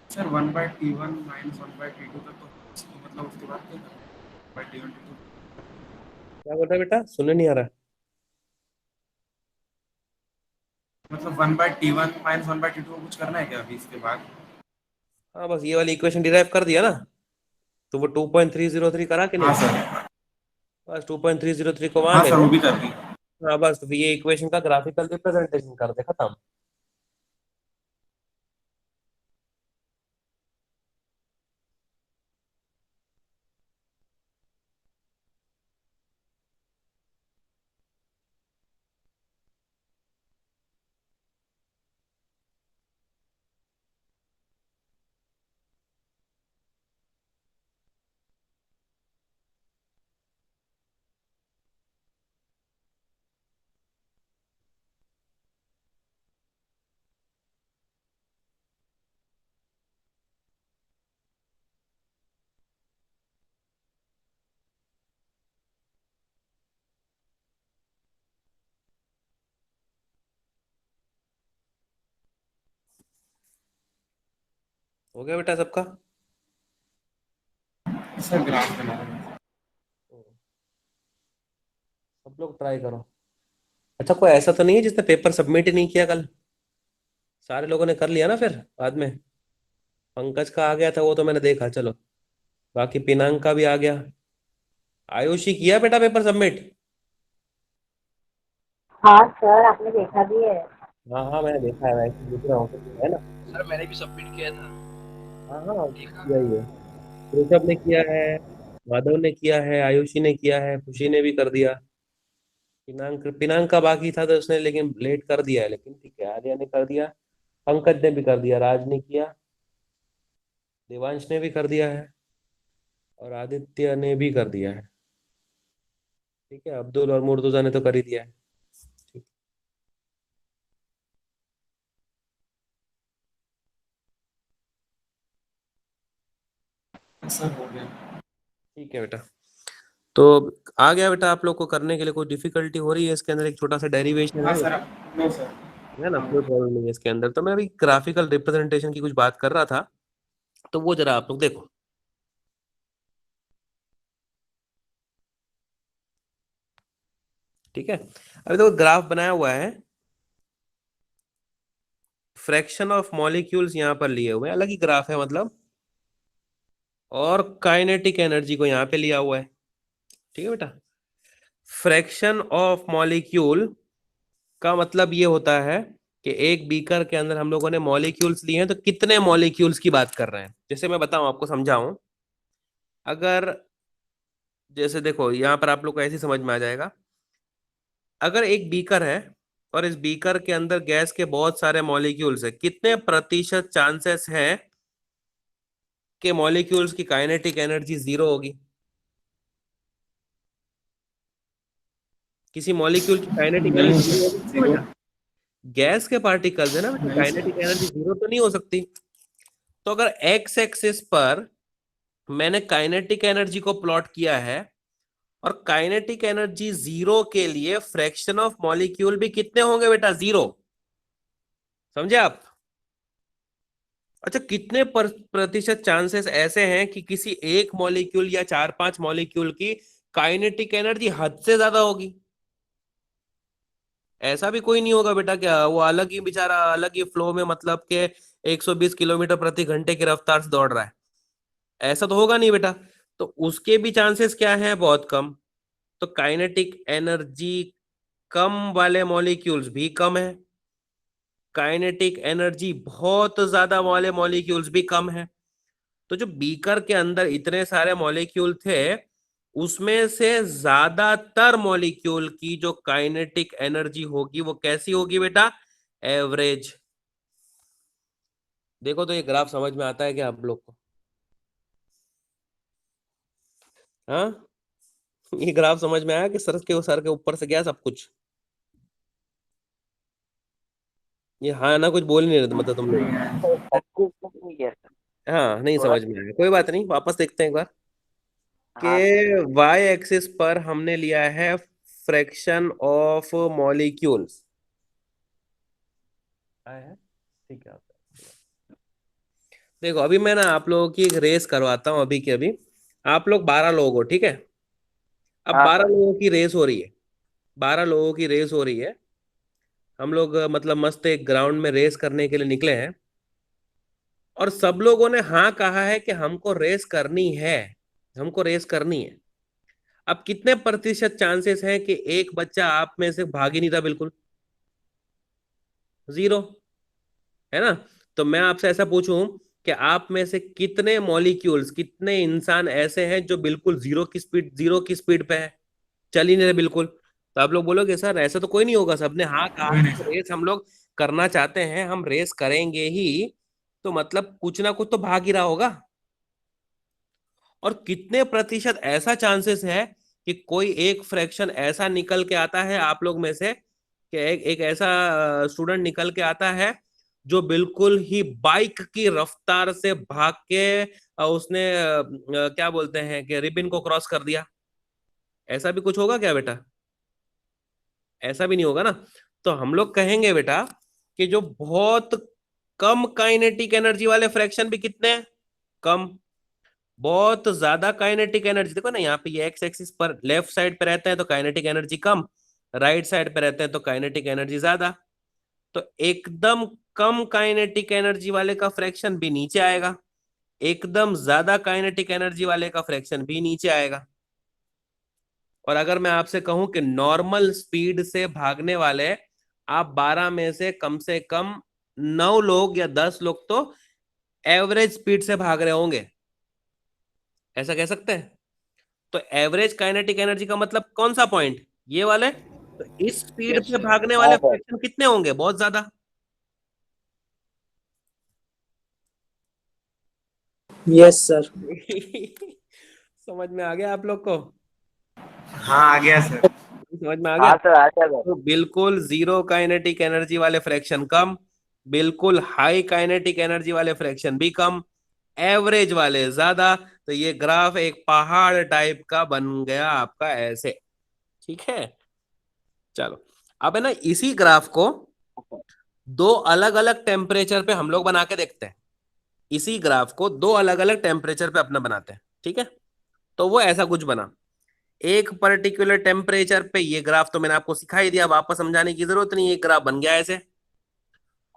सर 1/T1 माइनस 1/T2 तक तो मतलब उसके बाद क्या करना है? T1 T2 क्या बोल रहा है बेटा, सुनने नहीं आ रहा। मतलब 1/T1 माइनस 1/T2 को कुछ करना है क्या अभी इसके बाद? हाँ बस ये वाली इक्वेशन डिराइव कर दिया ना, तो वो 2.303 करा कि हाँ नहीं। सर। बस 2.303 को वहां हाँ ले सर, लो। वो भी कर दी। हाँ बस, तो ये इक्वेशन का ग्राफिकल रिप्रेजेंटेशन कर दे, खत्म। हो गया बेटा सबका। सर ग्राफ बना रहे हैं। सब लोग ट्राई करो। अच्छा कोई ऐसा तो नहीं है जिसने पेपर सबमिट ही नहीं किया कल? सारे लोगों ने कर लिया ना फिर बाद में? पंकज का आ गया था वो तो मैंने देखा, चलो। बाकी पिनांग का भी आ गया। आयुषी किया बेटा पेपर सबमिट? हाँ सर, आपने देखा भी है। हाँ हाँ मैंने देखा है, मैं पूछ रहा हूँ है ना। सर मैंने भी सबमिट किया था। हाँ हाँ देखा। किया ही है। ऋषभ ने किया है, माधव ने किया है, आयुषी ने किया है, खुशी ने भी कर दिया। पिनांग पिनांग का बाकी था तो उसने लेकिन लेट कर दिया है, लेकिन ठीक है, आर्या ने कर दिया। पंकज ने भी कर दिया, राज ने किया, देवांश ने भी कर दिया है, और आदित्य ने भी कर दिया है। ठीक है, अब्दुल और मुर्तुजा ने तो कर ही दिया है। ठीक। सर हो गया। ठीक है बेटा। तो आ गया बेटा आप लोग को करने के लिए? कोई डिफिकल्टी हो रही है इसके अंदर? एक छोटा सा डेरिवेशन हाँ है, सर। No sir. है ना, हाँ। कोई प्रॉब्लम नहीं है इसके अंदर। तो मैं अभी ग्राफिकल रिप्रेजेंटेशन की कुछ बात कर रहा था, तो वो जरा आप लोग देखो। ठीक है, अभी तो ग्राफ बनाया हुआ है, फ्रैक्शन ऑफ मॉलिक्यूल्स यहाँ पर लिए हुए हैं, अलग ही ग्राफ है मतलब, और काइनेटिक एनर्जी को यहाँ पे लिया हुआ है। ठीक है बेटा, फ्रैक्शन ऑफ मॉलिक्यूल का मतलब ये होता है कि एक बीकर के अंदर हम लोगों ने मॉलिक्यूल्स लिए हैं, तो कितने मॉलिक्यूल्स की बात कर रहे हैं। जैसे मैं बताऊं आपको, समझाऊं, अगर जैसे देखो यहां पर आप लोग को ऐसे समझ में आ जाएगा। अगर एक बीकर है और इस बीकर के अंदर गैस के बहुत सारे मॉलिक्यूल्स है, कितने प्रतिशत चांसेस है कि मॉलिक्यूल्स की काइनेटिक एनर्जी जीरो होगी? किसी मॉलिक्यूल की काइनेटिक नहीं एनर्जी जीरो सर, होगी क्या जीरो। बेटा? गैस के पार्टिकल्स है ना बेटा, नहीं काइनेटिक सर। एनर्जी जीरो तो नहीं हो सकती। तो अगर एक्स एक्सिस पर मैंने काइनेटिक एनर्जी को प्लॉट किया है, और काइनेटिक एनर्जी जीरो के लिए फ्रैक्शन ऑफ मॉलिक्यूल भी कितने होंगे बेटा? जीरो। समझे आप? अच्छा, कितने प्रतिशत चांसेस ऐसे हैं कि किसी एक मॉलिक्यूल या 4-5 मॉलिक्यूल की काइनेटिक एनर्जी हद से ज्यादा होगी? ऐसा भी कोई नहीं होगा बेटा, क्या वो अलग ही बेचारा अलग ही फ्लो में, मतलब के 120 किलोमीटर प्रति घंटे की रफ्तार से दौड़ रहा है, ऐसा तो होगा नहीं बेटा। तो उसके भी चांसेस क्या है, बहुत कम। तो काइनेटिक एनर्जी कम वाले मॉलिक्यूल्स भी कम है, काइनेटिक एनर्जी बहुत ज्यादा वाले मॉलिक्यूल्स भी कम है। तो जो बीकर के अंदर इतने सारे मॉलिक्यूल थे, उसमें से ज्यादातर मॉलिक्यूल की जो काइनेटिक एनर्जी होगी वो कैसी होगी बेटा, एवरेज। देखो तो ये ग्राफ समझ में आता है क्या आप लोग को? हाँ, ये ग्राफ समझ में आया कि सर के ऊपर से गया सब कुछ? ये हाँ ना कुछ बोल ही नहीं रहे थे, मतलब तुम लोग। हाँ नहीं समझ में आया, कोई बात नहीं, वापस देखते हैं एक बार। के वाई एक्सिस पर हमने लिया है फ्रैक्शन ऑफ मॉलिक्यूल्स, ठीक है। देखो अभी मैं ना आप लोगों की एक रेस करवाता हूँ, अभी के अभी आप लोग 12 लोग हो, ठीक है? अब 12 लोगों की रेस हो रही है, 12 लोगों की रेस हो रही है। हम लोग मतलब मस्त एक ग्राउंड में रेस करने के लिए निकले हैं, और सब लोगों ने हाँ कहा है कि हमको रेस करनी है, हमको रेस करनी है। अब कितने प्रतिशत चांसेस हैं कि एक बच्चा आप में से भाग ही नहीं रहा बिल्कुल? 0, है ना? तो मैं आपसे ऐसा पूछूं कि आप में से कितने मॉलिक्यूल्स, कितने इंसान ऐसे हैं जो बिल्कुल जीरो की स्पीड पे है, चल ही नहीं रहे बिल्कुल? तो आप लोग बोलोगे सर ऐसा तो कोई नहीं होगा, सबने हाँ कहा कोई है नहीं तो सर। रेस हम लोग करना चाहते हैं, हम रेस करेंगे ही, तो मतलब कुछ ना कुछ तो भाग ही रहा होगा। और कितने प्रतिशत ऐसा चांसेस है कि कोई एक फ्रैक्शन ऐसा निकल के आता है आप लोग में से, कि एक ऐसा स्टूडेंट निकल के आता है जो बिल्कुल ही बाइक की रफ्तार से भाग के उसने क्या बोलते हैं कि रिबिन को क्रॉस कर दिया? ऐसा भी कुछ होगा क्या बेटा? ऐसा भी नहीं होगा ना। तो हम लोग कहेंगे बेटा कि जो बहुत कम काइनेटिक एनर्जी वाले फ्रैक्शन भी कितने हैं, कम। बहुत ज्यादा काइनेटिक एनर्जी, देखो ना यहाँ पे ये एक्स एक्सिस पर लेफ्ट साइड पे रहते हैं तो काइनेटिक एनर्जी कम, राइट साइड पे रहते हैं तो काइनेटिक एनर्जी ज्यादा। तो एकदम कम काइनेटिक एनर्जी वाले का फ्रैक्शन भी नीचे आएगा, एकदम ज्यादा काइनेटिक एनर्जी वाले का फ्रैक्शन भी नीचे आएगा। और अगर मैं आपसे कहूं कि नॉर्मल स्पीड से भागने वाले आप 12 में से कम 9 लोग या 10 लोग तो एवरेज स्पीड से भाग रहे होंगे, ऐसा कह सकते हैं? तो एवरेज काइनेटिक एनर्जी का मतलब कौन सा पॉइंट, ये वाले? तो इस स्पीड यस पे सर। भागने वाले फ्रैक्शन कितने होंगे, बहुत ज्यादा। Yes sir. समझ में आ गया आप लोग को? हाँ आ गया सर। समझ में आ गया? हाँ सर, आ गया सर। तो बिल्कुल जीरो काइनेटिक एनर्जी वाले फ्रैक्शन कम, बिल्कुल हाई काइनेटिक एनर्जी वाले फ्रैक्शन भी कम, एवरेज वाले ज्यादा। तो ये ग्राफ एक पहाड़ टाइप का बन गया आपका ऐसे, ठीक है? चलो अब है ना, इसी ग्राफ को दो अलग अलग टेम्परेचर पे हम लोग बना के देखते हैं। इसी ग्राफ को दो अलग अलग टेम्परेचर पे अपना बनाते हैं, ठीक है? तो वो ऐसा कुछ बना, एक पर्टिकुलर टेम्परेचर पे, ये ग्राफ तो मैंने आपको सिखाई दिया, वापस समझाने की जरूरत नहीं, एक ग्राफ बन गया ऐसे।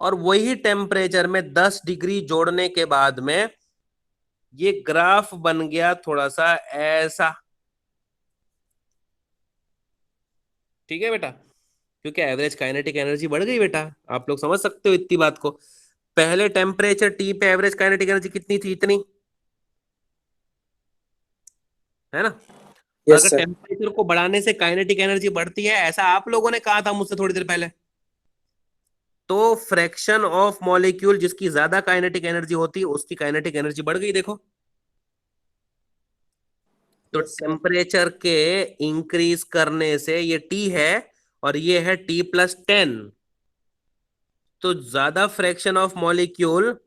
और वही टेम्परेचर में 10 डिग्री जोड़ने के बाद में ये ग्राफ बन गया थोड़ा सा ऐसा, ठीक है बेटा? क्योंकि एवरेज काइनेटिक एनर्जी बढ़ गई बेटा, आप लोग समझ सकते हो इतनी बात को। पहले टेम्परेचर टी पे एवरेज काइनेटिक एनर्जी कितनी थी, इतनी, है ना? यस अगर सर। टेम्परेचर को बढ़ाने से काइनेटिक एनर्जी बढ़ती है, ऐसा आप लोगों ने कहा था मुझसे थोड़ी देर पहले, तो फ्रैक्शन ऑफ मॉलिक्यूल जिसकी ज्यादा काइनेटिक एनर्जी होती है उसकी काइनेटिक एनर्जी बढ़ गई, देखो। तो यस सर। टेम्परेचर के इंक्रीज करने से ये टी है, और ये है T+10, तो ज्यादा fraction of molecule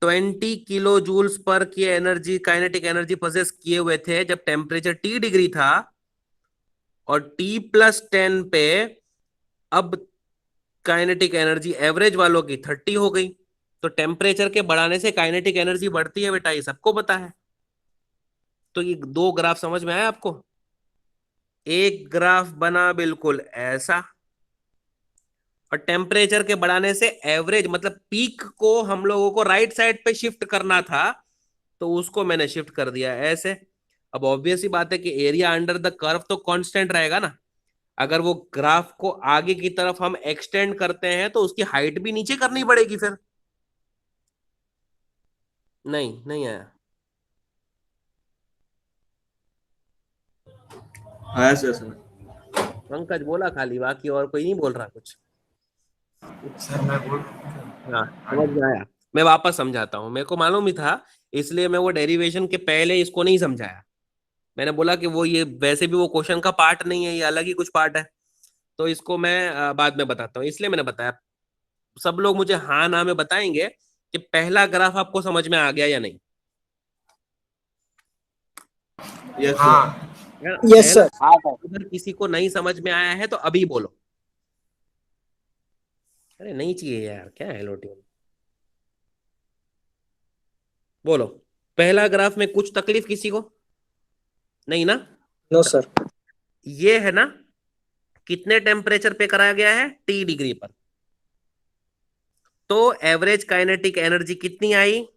20 kilo joules पर की एनर्जी, काइनेटिक एनर्जी पोजेस किए हुए थे जब टेम्परेचर T डिग्री था, और T+10 पे अब काइनेटिक एनर्जी एवरेज वालों की 30 हो गई। तो टेम्परेचर के बढ़ाने से काइनेटिक एनर्जी बढ़ती है बेटा, ये सबको पता है। तो ये दो ग्राफ समझ में आया आपको? एक ग्राफ बना बिल्कुल ऐसा, और टेम्परेचर के बढ़ाने से एवरेज मतलब पीक को हम लोगों को राइट साइड पे शिफ्ट करना था, तो उसको मैंने शिफ्ट कर दिया ऐसे। अब ऑब्वियस ही बात है कि एरिया अंडर द कर्व तो कांस्टेंट रहेगा ना। अगर वो ग्राफ को आगे की तरफ हम एक्सटेंड करते हैं तो उसकी हाइट भी नीचे करनी पड़ेगी फिर। नहीं नहीं आया। हाँ सर सर। पंकज बोला खाली, बाकी और कोई नहीं बोल रहा कुछ। सर मैं बोल हाँ समझ में आया। मैं वापस समझाता हूँ, मेरे को मालूम ही था, इसलिए मैं वो डेरिवेशन के पहले इसको नहीं समझाया। मैंने बोला कि वो ये वैसे भी वो क्वेश्चन का पार्ट नहीं है, ये अलग ही कुछ पार्ट है, तो इसको मैं बाद में बताता हूँ, इसलिए मैंने बताया। सब लोग मुझे हाँ ना में बताएंगे कि पहला ग्राफ आपको समझ में आ गया या नहीं। Yes sir. हाँ यस सर। अगर किसी को नहीं समझ में आया है तो अभी बोलो। अरे नहीं चाहिए यार, क्या है लोटियन। बोलो, पहला ग्राफ में कुछ तकलीफ किसी को नहीं ना? No sir. ये है ना, कितने टेम्परेचर पे कराया गया है? T डिग्री पर। तो एवरेज काइनेटिक एनर्जी कितनी आई?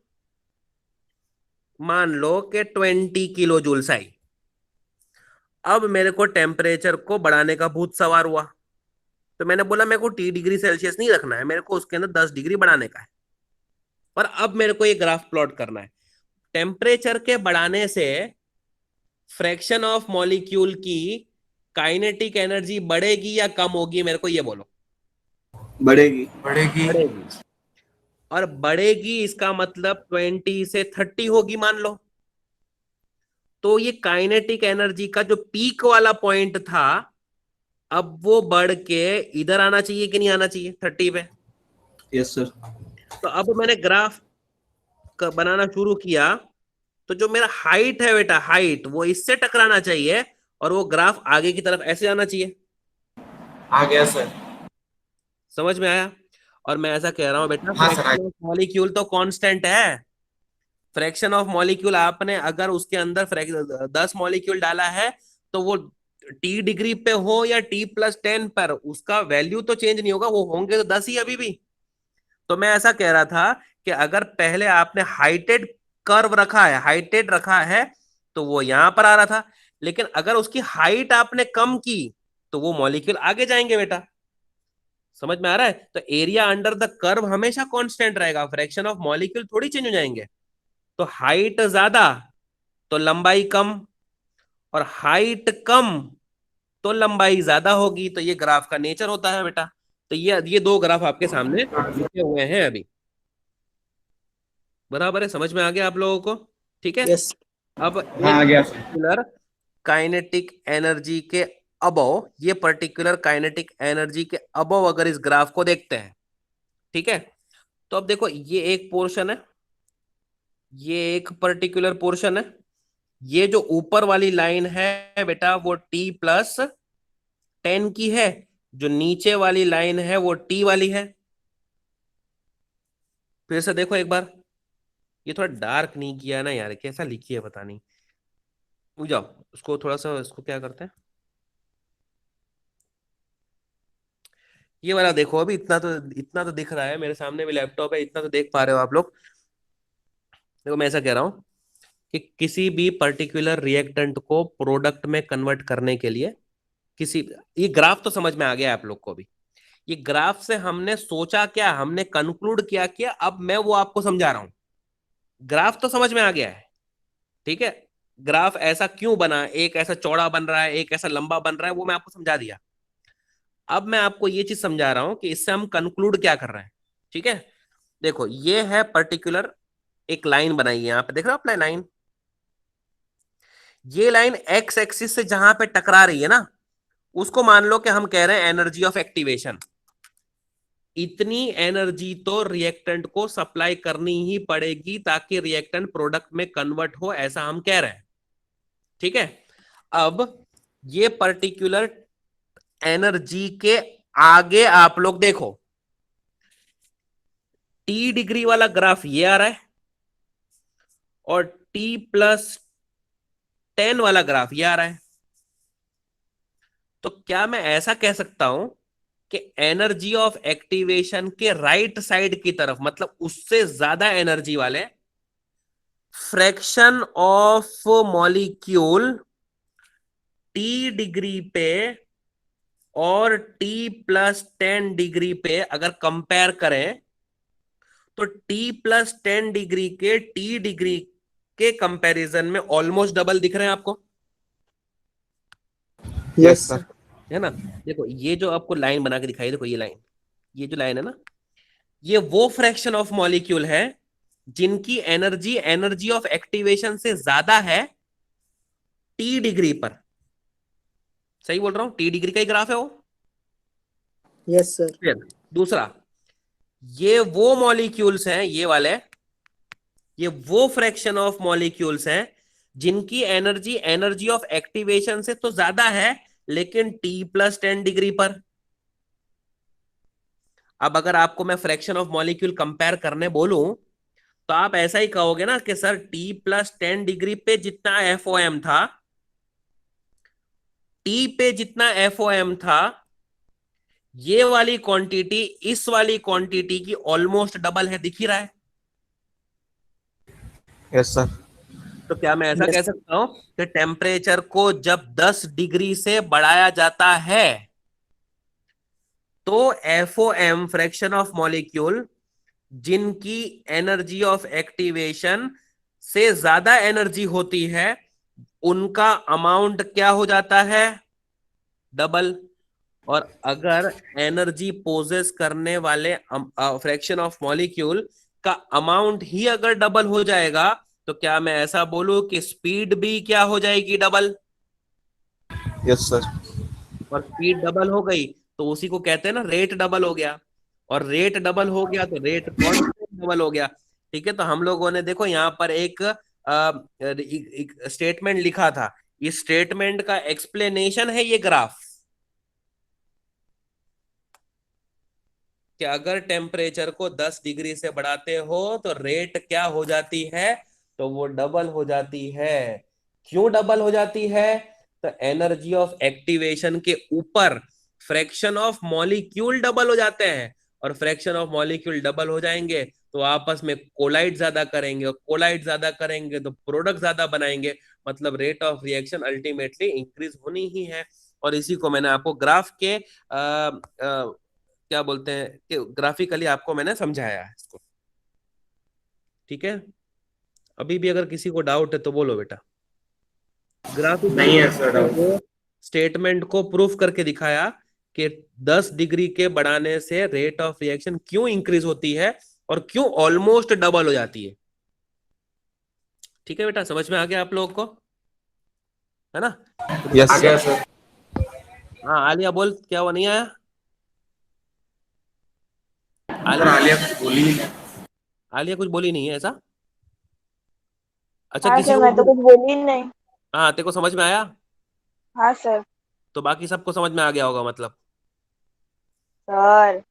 मान लो कि 20 किलो जूल्स आई। अब मेरे को टेम्परेचर को बढ़ाने का भूत सवार हुआ, तो मैंने बोला मेरे को T डिग्री सेल्सियस नहीं रखना है, मेरे को उसके अंदर 10 डिग्री बढ़ाने का है। और अब मेरे को ये ग्राफ प्लॉट करना है। टेम्परेचर के बढ़ाने से फ्रैक्शन ऑफ मॉलिक्यूल की काइनेटिक एनर्जी बढ़ेगी या कम होगी, मेरे को ये बोलो। बढ़ेगी। बढ़ेगी। बढ़ेगी। और बढ़ेगी इसका मतलब 20 से 30 होगी मान लो। तो ये काइनेटिक एनर्जी का जो पीक वाला पॉइंट था, अब वो बढ़ के इधर आना चाहिए कि नहीं आना चाहिए 30 पे? Yes sir. तो अब मैंने ग्राफ बनाना शुरू किया, तो जो मेरा हाइट है बेटा, हाइट वो इससे टकराना चाहिए और वो ग्राफ आगे की तरफ ऐसे आना चाहिए। आ गया सर। समझ में आया? और मैं ऐसा कह रहा हूं बेटा, हाँ सर, फ्रैक्शन ऑफ मॉलिक्यूल तो कांस्टेंट है। फ्रैक्शन ऑफ मॉलिक्यूल आपने अगर उसके अंदर 10 मॉलिक्यूल डाला है, तो वो T डिग्री पे हो या T+10 पर, उसका वैल्यू तो चेंज नहीं होगा, वो होंगे तो 10 ही अभी भी। तो मैं ऐसा कह रहा था कि अगर पहले आपने हाइटेड कर्व रखा है, हाइटेड रखा है, तो वो यहां पर आ रहा था, लेकिन अगर उसकी हाइट आपने कम की तो वो मॉलिक्यूल आगे जाएंगे बेटा। समझ में आ रहा है? तो एरिया अंडर द कर्व हमेशा कांस्टेंट रहेगा, फ्रैक्शन ऑफ मॉलिक्यूल थोड़ी चेंज हो जाएंगे। तो हाइट ज्यादा तो लंबाई कम, और हाइट कम तो लंबाई ज्यादा होगी। तो ये ग्राफ का नेचर होता है बेटा। तो ये दो ग्राफ आपके सामने लिखे हुए हैं अभी। बराबर है? समझ में आ गया आप लोगों को? ठीक है। यस। अब हाँ आ एक गया सर। पर्टिकुलर काइनेटिक एनर्जी के अबव, ये पर्टिकुलर काइनेटिक एनर्जी के अबव अगर इस ग्राफ को देखते हैं, ठीक है, तो अब देखो ये एक पोर्शन है, ये एक पर्टिकुलर पोर्शन है। ये जो ऊपर वाली लाइन है बेटा वो T+10 की है, जो नीचे वाली लाइन है वो T वाली है। फिर से देखो एक बार, ये थोड़ा डार्क नहीं किया ना यार, कैसा लिखी है पता नहीं। रुक जाओ, उसको थोड़ा सा, इसको क्या करते हैं, ये वाला देखो। अभी इतना तो दिख रहा है, मेरे सामने भी लैपटॉप है, इतना तो देख पा रहे हो आप लोग। देखो मैं ऐसा कह रहा हूँ कि किसी भी पर्टिकुलर रिएक्टेंट को प्रोडक्ट में कन्वर्ट करने के लिए किसी, ये ग्राफ तो समझ में आ गया आप लोग को भी। ये ग्राफ से हमने सोचा क्या, हमने कंक्लूड किया क्या, अब मैं वो आपको समझा रहा हूं। ग्राफ तो समझ में आ गया है, ठीक है। ग्राफ ऐसा क्यों बना, एक ऐसा चौड़ा बन रहा है, एक ऐसा लंबा बन रहा है, वो मैं आपको समझा दिया। अब मैं आपको ये चीज समझा रहा हूं कि इससे हम कंक्लूड क्या कर रहे हैं, ठीक है। देखो ये है पर्टिकुलर, एक लाइन बनाई है यहां पे, देख रहे हो आप लाइन? ये लाइन एक्स एक्सिस से जहां पे टकरा रही है ना, उसको मान लो कि हम कह रहे हैं एनर्जी ऑफ एक्टिवेशन। इतनी एनर्जी तो रिएक्टेंट को सप्लाई करनी ही पड़ेगी ताकि रिएक्टेंट प्रोडक्ट में कन्वर्ट हो, ऐसा हम कह रहे हैं, ठीक है। अब ये पर्टिकुलर एनर्जी के आगे आप लोग देखो, T डिग्री वाला ग्राफ ये आ रहा है और T+10 वाला ग्राफ ये आ रहा है। तो क्या मैं ऐसा कह सकता हूं कि एनर्जी ऑफ एक्टिवेशन के राइट साइड की तरफ, मतलब उससे ज्यादा एनर्जी वाले fraction of molecule T degree पे और T+10 डिग्री पे अगर कंपेयर करें तो T+10 डिग्री के T डिग्री के कंपैरिजन में ऑलमोस्ट डबल दिख रहे हैं आपको, यस सर। है ना। देखो ये जो आपको लाइन बना के दिखाई, देखो ये लाइन, ये जो लाइन है ना, ये वो फ्रैक्शन ऑफ मॉलिक्यूल है जिनकी एनर्जी ऑफ एक्टिवेशन से ज्यादा है T डिग्री पर। सही बोल रहा हूं? T डिग्री का ही ग्राफ है वो। Yes sir. फिर दूसरा, ये वो मॉलिक्यूल्स हैं, ये वाले, ये वो फ्रैक्शन ऑफ मॉलिक्यूल्स हैं जिनकी एनर्जी ऑफ एक्टिवेशन से तो ज्यादा है लेकिन T+10 डिग्री पर। अब अगर आपको मैं फ्रैक्शन ऑफ मॉलिक्यूल कंपेयर करने बोलूं तो आप ऐसा ही कहोगे ना कि सर T+10 डिग्री पे जितना FOM था, T पे जितना FOM था, ये वाली क्वांटिटी इस वाली क्वांटिटी की ऑलमोस्ट डबल है, दिख ही रहा है। Yes sir. तो क्या मैं ऐसा कह सकता हूं कि टेम्परेचर को जब 10 डिग्री से बढ़ाया जाता है तो FOM फ्रैक्शन ऑफ मॉलिक्यूल जिनकी एनर्जी ऑफ एक्टिवेशन से ज्यादा एनर्जी होती है उनका अमाउंट क्या हो जाता है? डबल। और अगर एनर्जी पोजेस करने वाले फ्रैक्शन ऑफ मॉलिक्यूल का अमाउंट ही अगर डबल हो जाएगा तो क्या मैं ऐसा बोलूं कि स्पीड भी क्या हो जाएगी? डबल। Yes sir. और स्पीड डबल हो गई तो उसी को कहते हैं ना रेट डबल हो गया, और रेट डबल हो गया तो रेट कांस्टेंट डबल हो गया। ठीक है, तो हम लोगों ने देखो यहाँ पर एक स्टेटमेंट लिखा था, इस स्टेटमेंट का एक्सप्लेनेशन है ये ग्राफ, कि अगर टेम्परेचर को 10 डिग्री से बढ़ाते हो तो रेट क्या हो जाती है? तो वो डबल हो जाती है। क्यों डबल हो जाती है? तो एनर्जी ऑफ एक्टिवेशन के ऊपर फ्रैक्शन ऑफ मॉलिक्यूल डबल हो जाते हैं, और फ्रैक्शन ऑफ मॉलिक्यूल डबल हो जाएंगे तो आपस में कोलाइड ज्यादा करेंगे, और कोलाइड ज्यादा करेंगे तो प्रोडक्ट ज्यादा बनाएंगे, मतलब rate of reaction ultimately increase होनी ही है। और इसी को मैंने आपको ग्राफ के क्या बोलते हैं कि ग्राफिकली आपको मैंने समझाया है इसको। ठीक है, अभी भी अगर किसी को डाउट है तो बोलो बेटा। ग्राफिकली नहीं है सर डाउट। स्टेटमेंट को प्रूफ करके दिखाया कि 10 डिग्री के बढ़ाने से रेट ऑफ रिएक्शन क्यों इंक्रीज होती है और क्यों ऑलमोस्ट डबल हो जाती है। ठीक है बेटा, समझ में आ गया आप लोगों को, है ना? यस आ गया सर। सर। हाँ आलिया बोल, क्या वो नहीं आया? सर आलिया कुछ बोली नहीं। आलिया कुछ बोली नहीं है ऐसा? अच्छा, हाँ किसी सर, मैं तो को, कुछ बोली ही नहीं। हाँ तेरे को समझ में आया? हाँ सर। तो बाकी सबको समझ में आ गया होगा मतलब। सर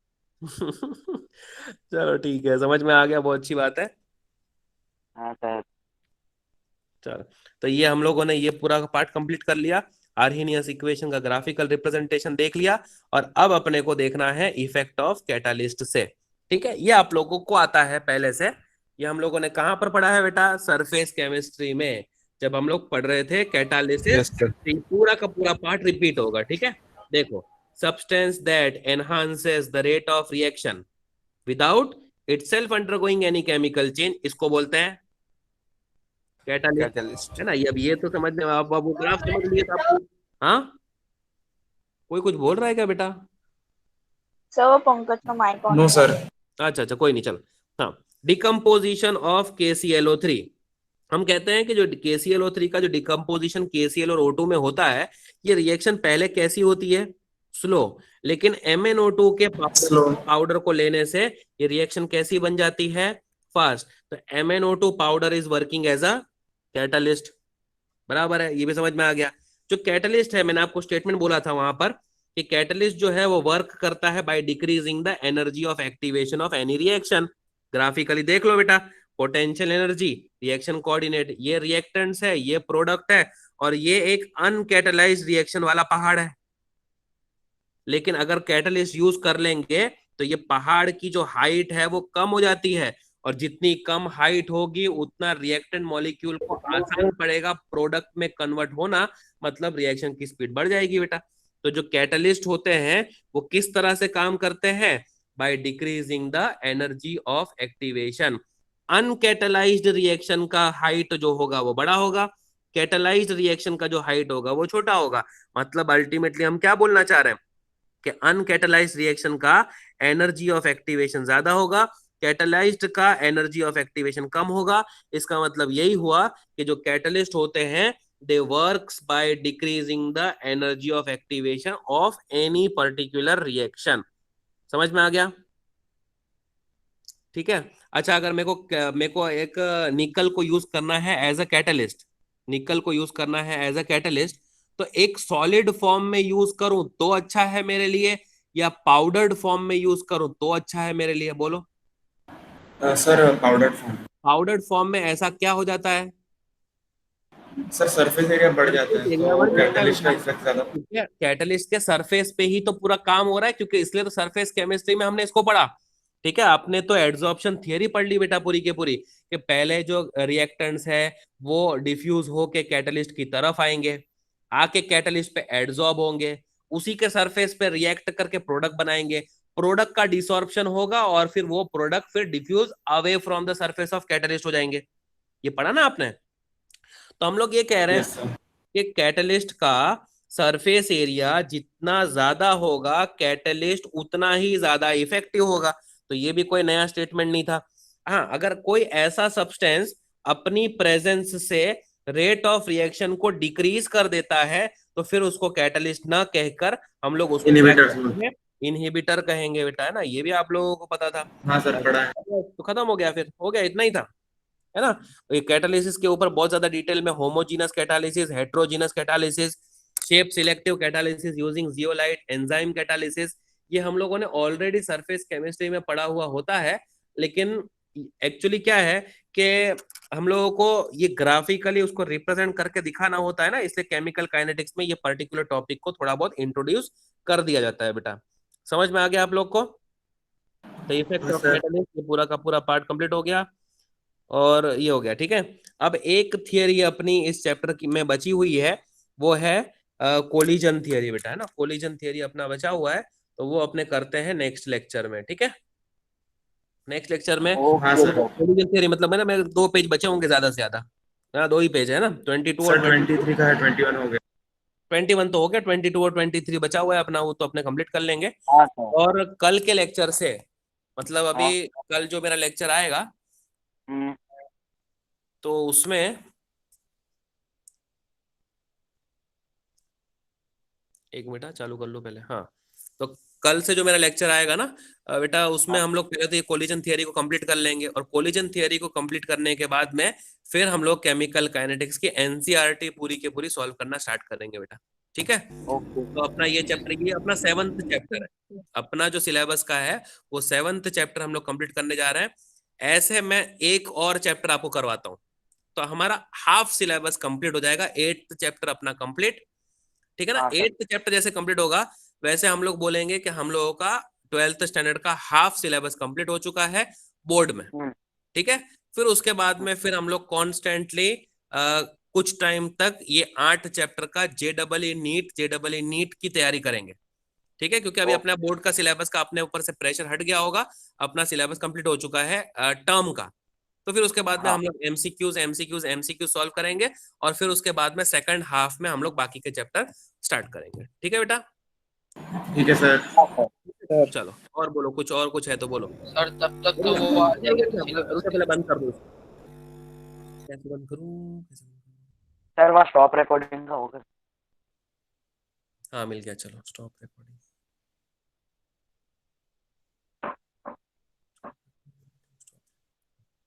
चलो ठीक है, समझ में आ गया, बहुत अच्छी बात है। हाँ सर। चलो, तो ये हम लोगों ने ये पूरा पार्ट कंप्लीट कर लिया, आर्हेनियस इक्वेशन का ग्राफिकल रिप्रेजेंटेशन देख लिया, और अब अपने को देखना है इफेक्ट ऑफ कैटालिस्ट से। ठीक है, ये आप लोगों को आता है पहले से, ये हम लोगों ने कहाँ पर पढ़ा है बेटा? सरफेस केमिस्ट्री में, जब हम लोग पढ़ रहे थे कैटालिसिस। Yes sir. पूरा का पूरा पार्ट रिपीट होगा। ठीक है, देखो, substance that enhances the rate of reaction without itself undergoing any chemical change, इसको बोलते हैं कैटालिस्ट, कैटलिस्ट। है ना? ये अब ये तो समझ में, आप वो ग्राफ समझ लिए तो आपको। हाँ, कोई कुछ बोल रहा है क्या बेटा? सर वो पंकज का माइक ऑन नो है। सर। अच्छा अच्छा, कोई नहीं, चल। हाँ, डिकम्पोजिशन ऑफ KClO3। हम कहते हैं कि जो KClO3 का जो डिकम्पोजिशन KCl और O2 में होता है, ये रिएक्शन पहले कैसी होती है? स्लो। लेकिन MnO2 के स्लो। पाउडर को लेने से ये रिएक्शन कैसी बन जाती है? फास्ट। तो MnO2 powder is working as a catalyst. बराबर है, ये भी समझ में आ गया। जो कैटलिस्ट है, मैंने आपको स्टेटमेंट बोला था वहां पर कि कैटलिस्ट जो है वो वर्क करता है bye decreasing the energy of activation of any reaction. Graphically देख लो बेटा, पोटेंशियल एनर्जी, रिएक्शन कोऑर्डिनेट, ये रिएक्टेंट्स है, ये प्रोडक्ट है, और ये एक अनकैटलाइज्ड रिएक्शन वाला पहाड़ है। लेकिन अगर कैटलिस्ट यूज कर लेंगे तो ये पहाड़ की जो हाइट है वो कम हो जाती है, और जितनी कम हाइट होगी उतना रिएक्टेंट मॉलिक्यूल को आसान पड़ेगा प्रोडक्ट में कन्वर्ट होना, मतलब रिएक्शन की स्पीड बढ़ जाएगी बेटा। तो जो कैटलिस्ट होते हैं वो किस तरह से काम करते हैं? Bye decreasing the energy of activation. Uncatalysed reaction का हाइट जो होगा वो बड़ा होगा, कैटलाइज्ड रिएक्शन का जो हाइट होगा वो छोटा होगा। मतलब अल्टीमेटली हम क्या बोलना चाह रहे हैं कि अनकैटलाइज्ड रिएक्शन का एनर्जी ऑफ एक्टिवेशन ज्यादा होगा, कैटलाइज्ड का एनर्जी ऑफ एक्टिवेशन कम होगा। इसका मतलब यही हुआ कि जो कैटलिस्ट होते हैं they works by decreasing the energy of activation of any particular reaction. समझ में आ गया? ठीक है। अच्छा, अगर मेरे को एक निकल को यूज करना है एज अ कैटलिस्ट, निकल को यूज करना है एज अ कैटलिस्ट, तो एक सॉलिड फॉर्म में यूज करूं तो अच्छा है मेरे लिए, या पाउडर्ड फॉर्म में यूज करूं तो अच्छा है मेरे लिए? बोलो। Sir powder form. Powdered form में ऐसा क्या हो जाता है? सर सरफेस एरिया बढ़ जाता है एरिया तो बढ़ जाता है कैटलिस्ट का बेटा। इफेक्ट ज्यादा। ठीक है, कैटलिस्ट के सरफेस पे ही तो पूरा काम हो रहा है, क्योंकि इसलिए तो सरफेस केमिस्ट्री में हमने इसको पढ़ा। ठीक है, आपने तो एड्सॉर्प्शन थियरी पढ़ ली बेटा पूरी की पूरी, कि पहले जो रिएक्टेंट्स है वो डिफ्यूज होके कैटलिस्ट की तरफ आएंगे, आके कैटलिस्ट पे एड्सॉर्ब होंगे, उसी के सरफेस पे रिएक्ट करके प्रोडक्ट बनाएंगे, प्रोडक्ट का डिसॉर्प्शन होगा और फिर वो प्रोडक्ट फिर diffuse away from the surface of catalyst हो जाएंगे। ये पढ़ा ना आपने? तो हम लोग ये कह रहे हैं यस सर। कि कैटलिस्ट का सरफेस एरिया जितना ज्यादा होगा कैटलिस्ट उतना ही ज्यादा इफेक्टिव होगा। तो ये भी कोई नया स्टेटमेंट नहीं था। हाँ, अगर कोई ऐसा सब्सटेंस अपनी प्रेजेंस से रेट ऑफ रिएक्शन को डिक्रीज कर देता है तो फिर उसको कैटलिस्ट ना कहकर हम लोग उसको क्या इनहिबिटर्स। कहेंगे? इनहिबिटर कहेंगे बेटा, है ना? ये भी आप लोगों को पता था। हाँ सर पढ़ा है। तो खत्म हो गया, फिर हो गया, इतना ही था, है ना? कैटालिसिस के ऊपर बहुत ज्यादा डिटेल में homogeneous catalysis, heterogeneous catalysis, shape selective catalysis using zeolite, enzyme catalysis, ये हम लोगों ने ऑलरेडी सरफेस केमिस्ट्री में पढ़ा हुआ होता है। लेकिन एक्चुअली क्या है कि हम लोगों को ये ग्राफिकली उसको रिप्रेजेंट करके दिखाना होता है ना, इसलिए केमिकल काइनेटिक्स में ये पर्टिकुलर टॉपिक को थोड़ा बहुत इंट्रोड्यूस कर दिया जाता है बेटा। समझ में आ गया आप लोग को? तो इफेक्ट हाँ ऑफ सर। कैटालिस्ट, ये पूरा का पूरा पार्ट कंप्लीट हो गया और ये हो गया। ठीक है, अब एक थियरी अपनी इस चैप्टर की में बची हुई है, वो है कोलिजन थियरी बेटा, है ना? कोलिजन थियरी अपना बचा हुआ है, तो वो अपने करते हैं नेक्स्ट लेक्चर में। ठीक है, नेक्स्ट लेक्चर में हाँ okay sir. Sir. Collision theory मतलब है ना, मेरे 2 पेज बचे होंगे ज्यादा से ज्यादा, हाँ 2 ही पेज है ना, 22 और सर 23 का है, 21 हो गया। 21 तो हो गया, 22 और 23 बचा हुआ है अपना, वो तो अपने कंप्लीट कर लेंगे। हाँ सर। और कल के लेक्चर से, मतलब हाँ। अभी कल जो मेरा लेक्चर आएगा हम्म। तो उसमें एक मिनट चालू कर लो पहले। हाँ, तो कल से जो मेरा लेक्चर आएगा ना बेटा, उसमें हाँ। हम लोग पहले तो ये कोलिजन थियरी को कंप्लीट कर लेंगे, और कोलिजन थियरी को कंप्लीट करने के बाद में फिर हम लोग केमिकल काइनेटिक्स की एनसीईआरटी पूरी के पूरी सॉल्व करना स्टार्ट करेंगे बेटा। ठीक है, ओके। तो अपना ये चैप्टर, ये अपना 7th चैप्टर है, अपना जो सिलेबस का है वो 7th चैप्टर हम लोग कंप्लीट करने जा रहे हैं। ऐसे मैं एक और चैप्टर आपको करवाता हूँ तो हमारा हाफ सिलेबस कंप्लीट हो जाएगा, 8th चैप्टर अपना कंप्लीट। ठीक है ना? हाँ सर। 8th चैप्टर जैसे कंप्लीट होगा वैसे हम लोग बोलेंगे कि हम लोगों का 12th स्टैंडर्ड का हाफ सिलेबस कंप्लीट हो चुका है बोर्ड में। हम्म। ठीक है, फिर उसके बाद में फिर हम लोग कॉन्स्टेंटली कुछ टाइम तक ये 8 चैप्टर का जेडबल ई नीट की तैयारी करेंगे। ठीक है, क्योंकि अभी अपना बोर्ड का सिलेबस का अपने ऊपर से प्रेशर हट गया होगा, अपना सिलेबस कंप्लीट हो चुका है टर्म का। तो फिर उसके बाद में हाँ। हम लोग एमसीक्यूज सॉल्व करेंगे, और फिर उसके बाद में सेकंड हाफ में हम लोग बाकी के चैप्टर स्टार्ट करेंगे। ठीक है बेटा? ठीक है सर। हाँ सर। चलो और बोलो, कुछ और कुछ है तो बोलो। सर तब तक तो वो आ जाएगा सिलेबस पहले बंद कर दो, कैसे बंद करूं, कैसे बंद करूं? सर वहाँ स्टॉप रिकॉर्डिंग का होगा। हाँ मिल गया, चलो स्टॉप रिकॉर्डिंग।